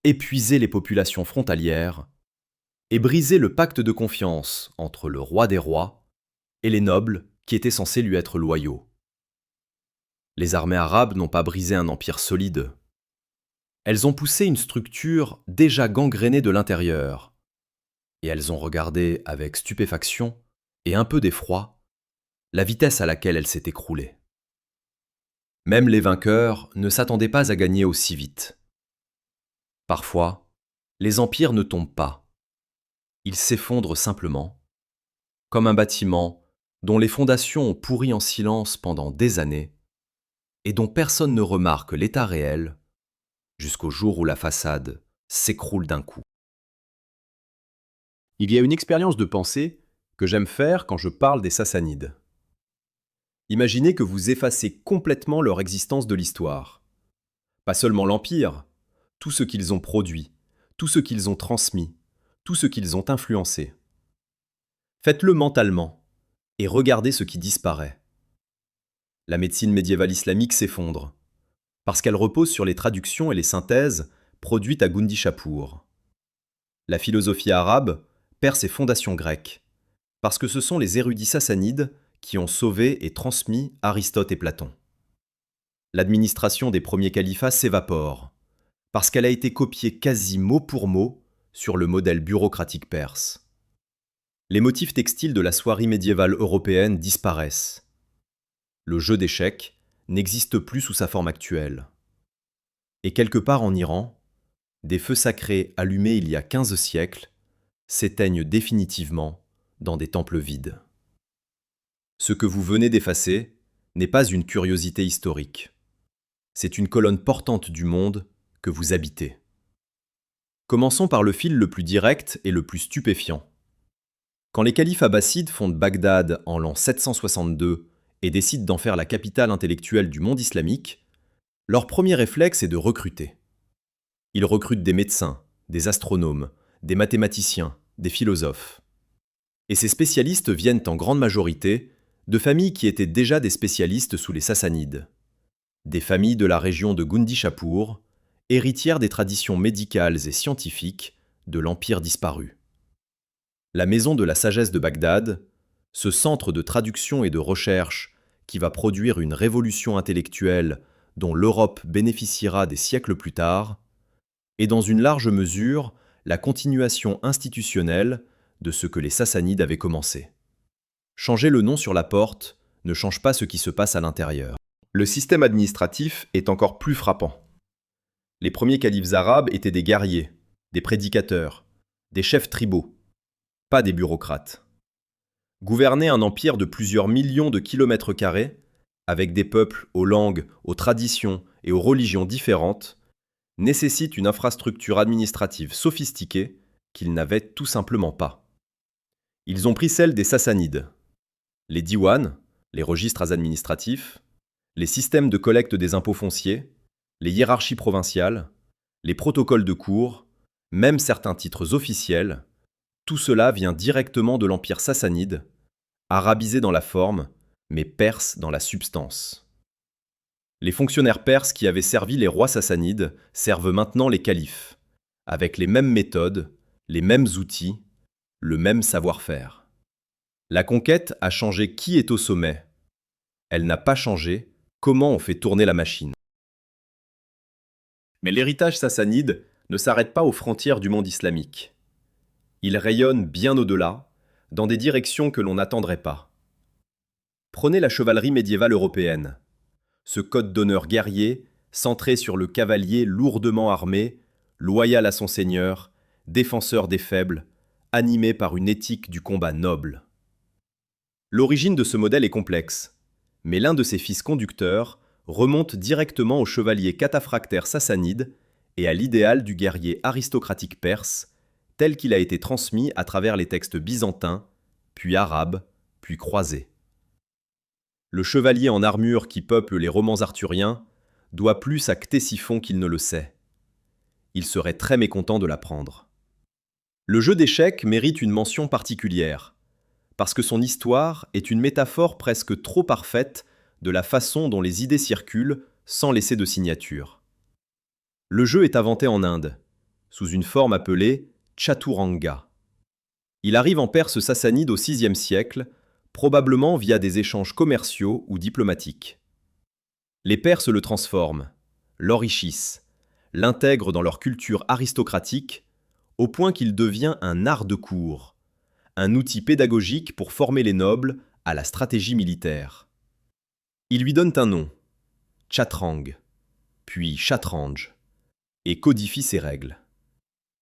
épuisé les populations frontalières et brisé le pacte de confiance entre le roi des rois et les nobles qui étaient censés lui être loyaux. Les armées arabes n'ont pas brisé un empire solide. Elles ont poussé une structure déjà gangrénée de l'intérieur, et elles ont regardé avec stupéfaction et un peu d'effroi la vitesse à laquelle elle s'est écroulée. Même les vainqueurs ne s'attendaient pas à gagner aussi vite. Parfois, les empires ne tombent pas. Ils s'effondrent simplement, comme un bâtiment dont les fondations ont pourri en silence pendant des années et dont personne ne remarque l'état réel jusqu'au jour où la façade s'écroule d'un coup. Il y a une expérience de pensée que j'aime faire quand je parle des Sassanides. Imaginez que vous effacez complètement leur existence de l'histoire. Pas seulement l'Empire, tout ce qu'ils ont produit, tout ce qu'ils ont transmis, tout ce qu'ils ont influencé. Faites-le mentalement et regardez ce qui disparaît. La médecine médiévale islamique s'effondre, parce qu'elle repose sur les traductions et les synthèses produites à Gundishapur. La philosophie arabe perd ses fondations grecques, parce que ce sont les érudits sassanides qui ont sauvé et transmis Aristote et Platon. L'administration des premiers califats s'évapore, parce qu'elle a été copiée quasi mot pour mot sur le modèle bureaucratique perse. Les motifs textiles de la soierie médiévale européenne disparaissent. Le jeu d'échecs n'existe plus sous sa forme actuelle. Et quelque part en Iran, des feux sacrés allumés il y a 15 siècles s'éteignent définitivement dans des temples vides. Ce que vous venez d'effacer n'est pas une curiosité historique. C'est une colonne portante du monde que vous habitez. Commençons par le fil le plus direct et le plus stupéfiant. Quand les califes abbassides fondent Bagdad en l'an 762 et décident d'en faire la capitale intellectuelle du monde islamique, leur premier réflexe est de recruter. Ils recrutent des médecins, des astronomes, des mathématiciens, des philosophes. Et ces spécialistes viennent en grande majorité de familles qui étaient déjà des spécialistes sous les Sassanides. Des familles de la région de Gundishapur, héritières des traditions médicales et scientifiques de l'Empire disparu. La maison de la sagesse de Bagdad, ce centre de traduction et de recherche qui va produire une révolution intellectuelle dont l'Europe bénéficiera des siècles plus tard, est dans une large mesure la continuation institutionnelle de ce que les Sassanides avaient commencé. Changer le nom sur la porte ne change pas ce qui se passe à l'intérieur. Le système administratif est encore plus frappant. Les premiers califes arabes étaient des guerriers, des prédicateurs, des chefs tribaux, pas des bureaucrates. Gouverner un empire de plusieurs millions de kilomètres carrés, avec des peuples aux langues, aux traditions et aux religions différentes, nécessite une infrastructure administrative sophistiquée qu'ils n'avaient tout simplement pas. Ils ont pris celle des Sassanides. Les diwans, les registres administratifs, les systèmes de collecte des impôts fonciers, les hiérarchies provinciales, les protocoles de cour, même certains titres officiels, tout cela vient directement de l'empire sassanide, arabisé dans la forme, mais perse dans la substance. Les fonctionnaires perses qui avaient servi les rois sassanides servent maintenant les califes, avec les mêmes méthodes, les mêmes outils, le même savoir-faire. La conquête a changé qui est au sommet. Elle n'a pas changé comment on fait tourner la machine. Mais l'héritage sassanide ne s'arrête pas aux frontières du monde islamique. Il rayonne bien au-delà, dans des directions que l'on n'attendrait pas. Prenez la chevalerie médiévale européenne. Ce code d'honneur guerrier, centré sur le cavalier lourdement armé, loyal à son seigneur, défenseur des faibles, animé par une éthique du combat noble. L'origine de ce modèle est complexe, mais l'un de ses fils conducteurs remonte directement au chevalier cataphractaire sassanide et à l'idéal du guerrier aristocratique perse, tel qu'il a été transmis à travers les textes byzantins, puis arabes, puis croisés. Le chevalier en armure qui peuple les romans arthuriens doit plus à Ctésiphon qu'il ne le sait. Il serait très mécontent de l'apprendre. Le jeu d'échecs mérite une mention particulière, parce que son histoire est une métaphore presque trop parfaite de la façon dont les idées circulent sans laisser de signature. Le jeu est inventé en Inde, sous une forme appelée Chaturanga. Il arrive en Perse sassanide au VIe siècle, probablement via des échanges commerciaux ou diplomatiques. Les Perses le transforment, l'enrichissent, l'intègrent dans leur culture aristocratique, au point qu'il devient un art de cour, un outil pédagogique pour former les nobles à la stratégie militaire. Ils lui donnent un nom, Chatrang, puis Chatranj, et codifient ses règles.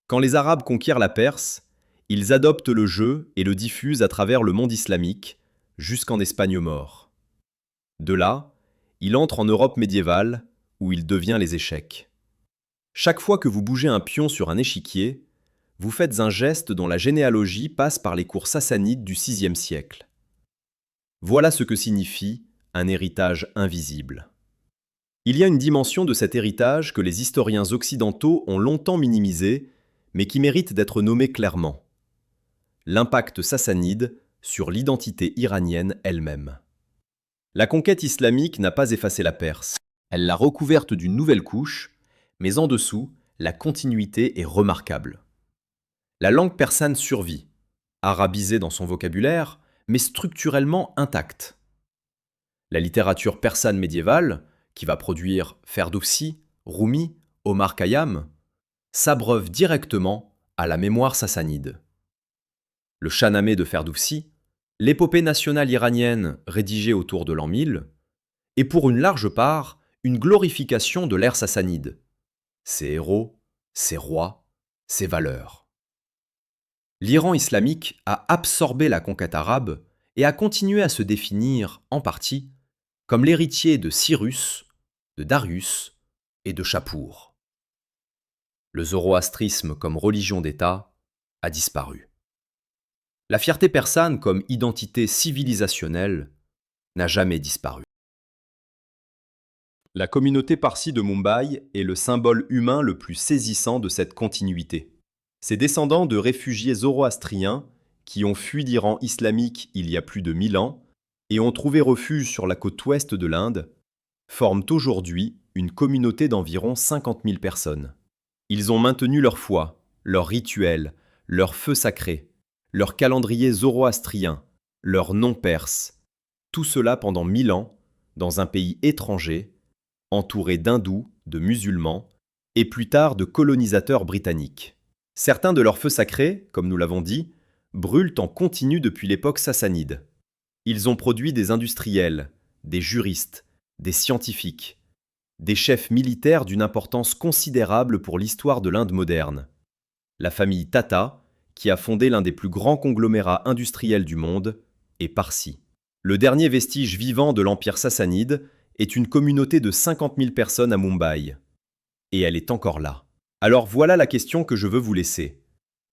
Quand les Arabes conquièrent la Perse, ils adoptent le jeu et le diffusent à travers le monde islamique, jusqu'en Espagne maure. De là, il entre en Europe médiévale, où il devient les échecs. Chaque fois que vous bougez un pion sur un échiquier, vous faites un geste dont la généalogie passe par les cours sassanides du VIe siècle. Voilà ce que signifie un héritage invisible. Il y a une dimension de cet héritage que les historiens occidentaux ont longtemps minimisée, mais qui mérite d'être nommée clairement. L'impact sassanide sur l'identité iranienne elle-même. La conquête islamique n'a pas effacé la Perse. Elle l'a recouverte d'une nouvelle couche, mais en dessous, la continuité est remarquable. La langue persane survit, arabisée dans son vocabulaire, mais structurellement intacte. La littérature persane médiévale, qui va produire Ferdowsi, Rumi, Omar Khayyam, s'abreuve directement à la mémoire sassanide. Le Shahnameh de Ferdowsi, l'épopée nationale iranienne rédigée autour de l'an 1000, est pour une large part une glorification de l'ère sassanide, ses héros, ses rois, ses valeurs. L'Iran islamique a absorbé la conquête arabe et a continué à se définir, en partie, comme l'héritier de Cyrus, de Darius et de Shapur. Le zoroastrisme comme religion d'État a disparu. La fierté persane comme identité civilisationnelle n'a jamais disparu. La communauté parsie de Mumbai est le symbole humain le plus saisissant de cette continuité. Ces descendants de réfugiés zoroastriens qui ont fui d'Iran islamique il y a plus de 1000 ans et ont trouvé refuge sur la côte ouest de l'Inde, forment aujourd'hui une communauté d'environ 50 000 personnes. Ils ont maintenu leur foi, leurs rituels, leurs feux sacrés, leur calendrier zoroastrien, leur nom perse, tout cela pendant 1000 ans, dans un pays étranger, entouré d'hindous, de musulmans, et plus tard de colonisateurs britanniques. Certains de leurs feux sacrés, comme nous l'avons dit, brûlent en continu depuis l'époque sassanide. Ils ont produit des industriels, des juristes, des scientifiques, des chefs militaires d'une importance considérable pour l'histoire de l'Inde moderne. La famille Tata, qui a fondé l'un des plus grands conglomérats industriels du monde, est Parsi. Le dernier vestige vivant de l'Empire sassanide est une communauté de 50 000 personnes à Mumbai. Et elle est encore là. Alors voilà la question que je veux vous laisser.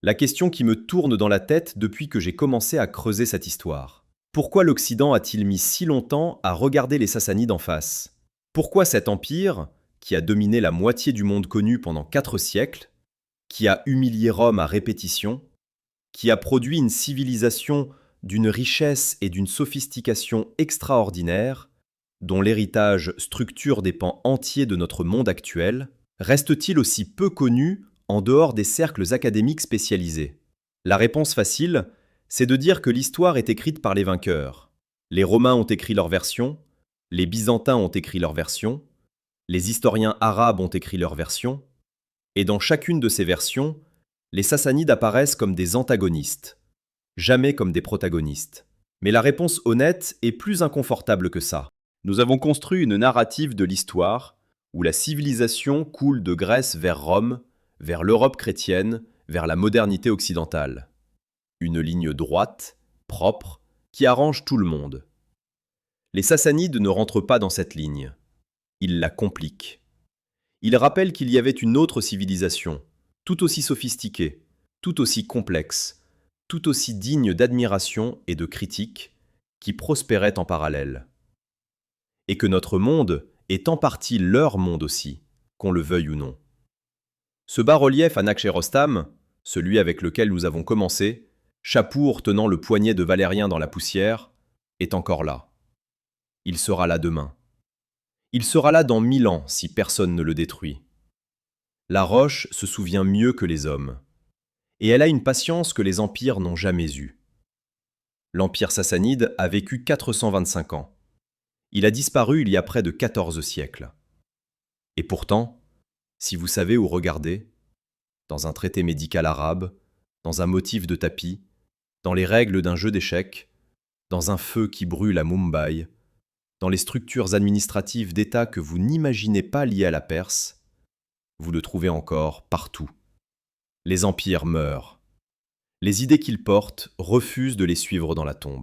La question qui me tourne dans la tête depuis que j'ai commencé à creuser cette histoire. Pourquoi l'Occident a-t-il mis si longtemps à regarder les Sassanides en face? Pourquoi cet empire, qui a dominé la moitié du monde connu pendant 4 siècles, qui a humilié Rome à répétition, qui a produit une civilisation d'une richesse et d'une sophistication extraordinaires, dont l'héritage structure des pans entiers de notre monde actuel, reste-t-il aussi peu connu en dehors des cercles académiques spécialisés? La réponse facile, c'est de dire que l'histoire est écrite par les vainqueurs. Les Romains ont écrit leur version, les Byzantins ont écrit leur version, les historiens arabes ont écrit leur version, et dans chacune de ces versions, les Sassanides apparaissent comme des antagonistes, jamais comme des protagonistes. Mais la réponse honnête est plus inconfortable que ça. Nous avons construit une narrative de l'histoire où la civilisation coule de Grèce vers Rome, vers l'Europe chrétienne, vers la modernité occidentale. Une ligne droite, propre, qui arrange tout le monde. Les Sassanides ne rentrent pas dans cette ligne. Ils la compliquent. Ils rappellent qu'il y avait une autre civilisation, tout aussi sophistiquée, tout aussi complexe, tout aussi digne d'admiration et de critique, qui prospérait en parallèle. Et que notre monde est en partie leur monde aussi, qu'on le veuille ou non. Ce bas-relief à Nakhchérostam, celui avec lequel nous avons commencé, Chapour tenant le poignet de Valérien dans la poussière, est encore là. Il sera là demain. Il sera là dans 1000 ans si personne ne le détruit. La roche se souvient mieux que les hommes. Et elle a une patience que les empires n'ont jamais eue. L'empire sassanide a vécu 425 ans. Il a disparu il y a près de 14 siècles. Et pourtant, si vous savez où regarder, dans un traité médical arabe, dans un motif de tapis, dans les règles d'un jeu d'échecs, dans un feu qui brûle à Mumbai, dans les structures administratives d'État que vous n'imaginez pas liées à la Perse, vous le trouvez encore partout. Les empires meurent. Les idées qu'ils portent refusent de les suivre dans la tombe.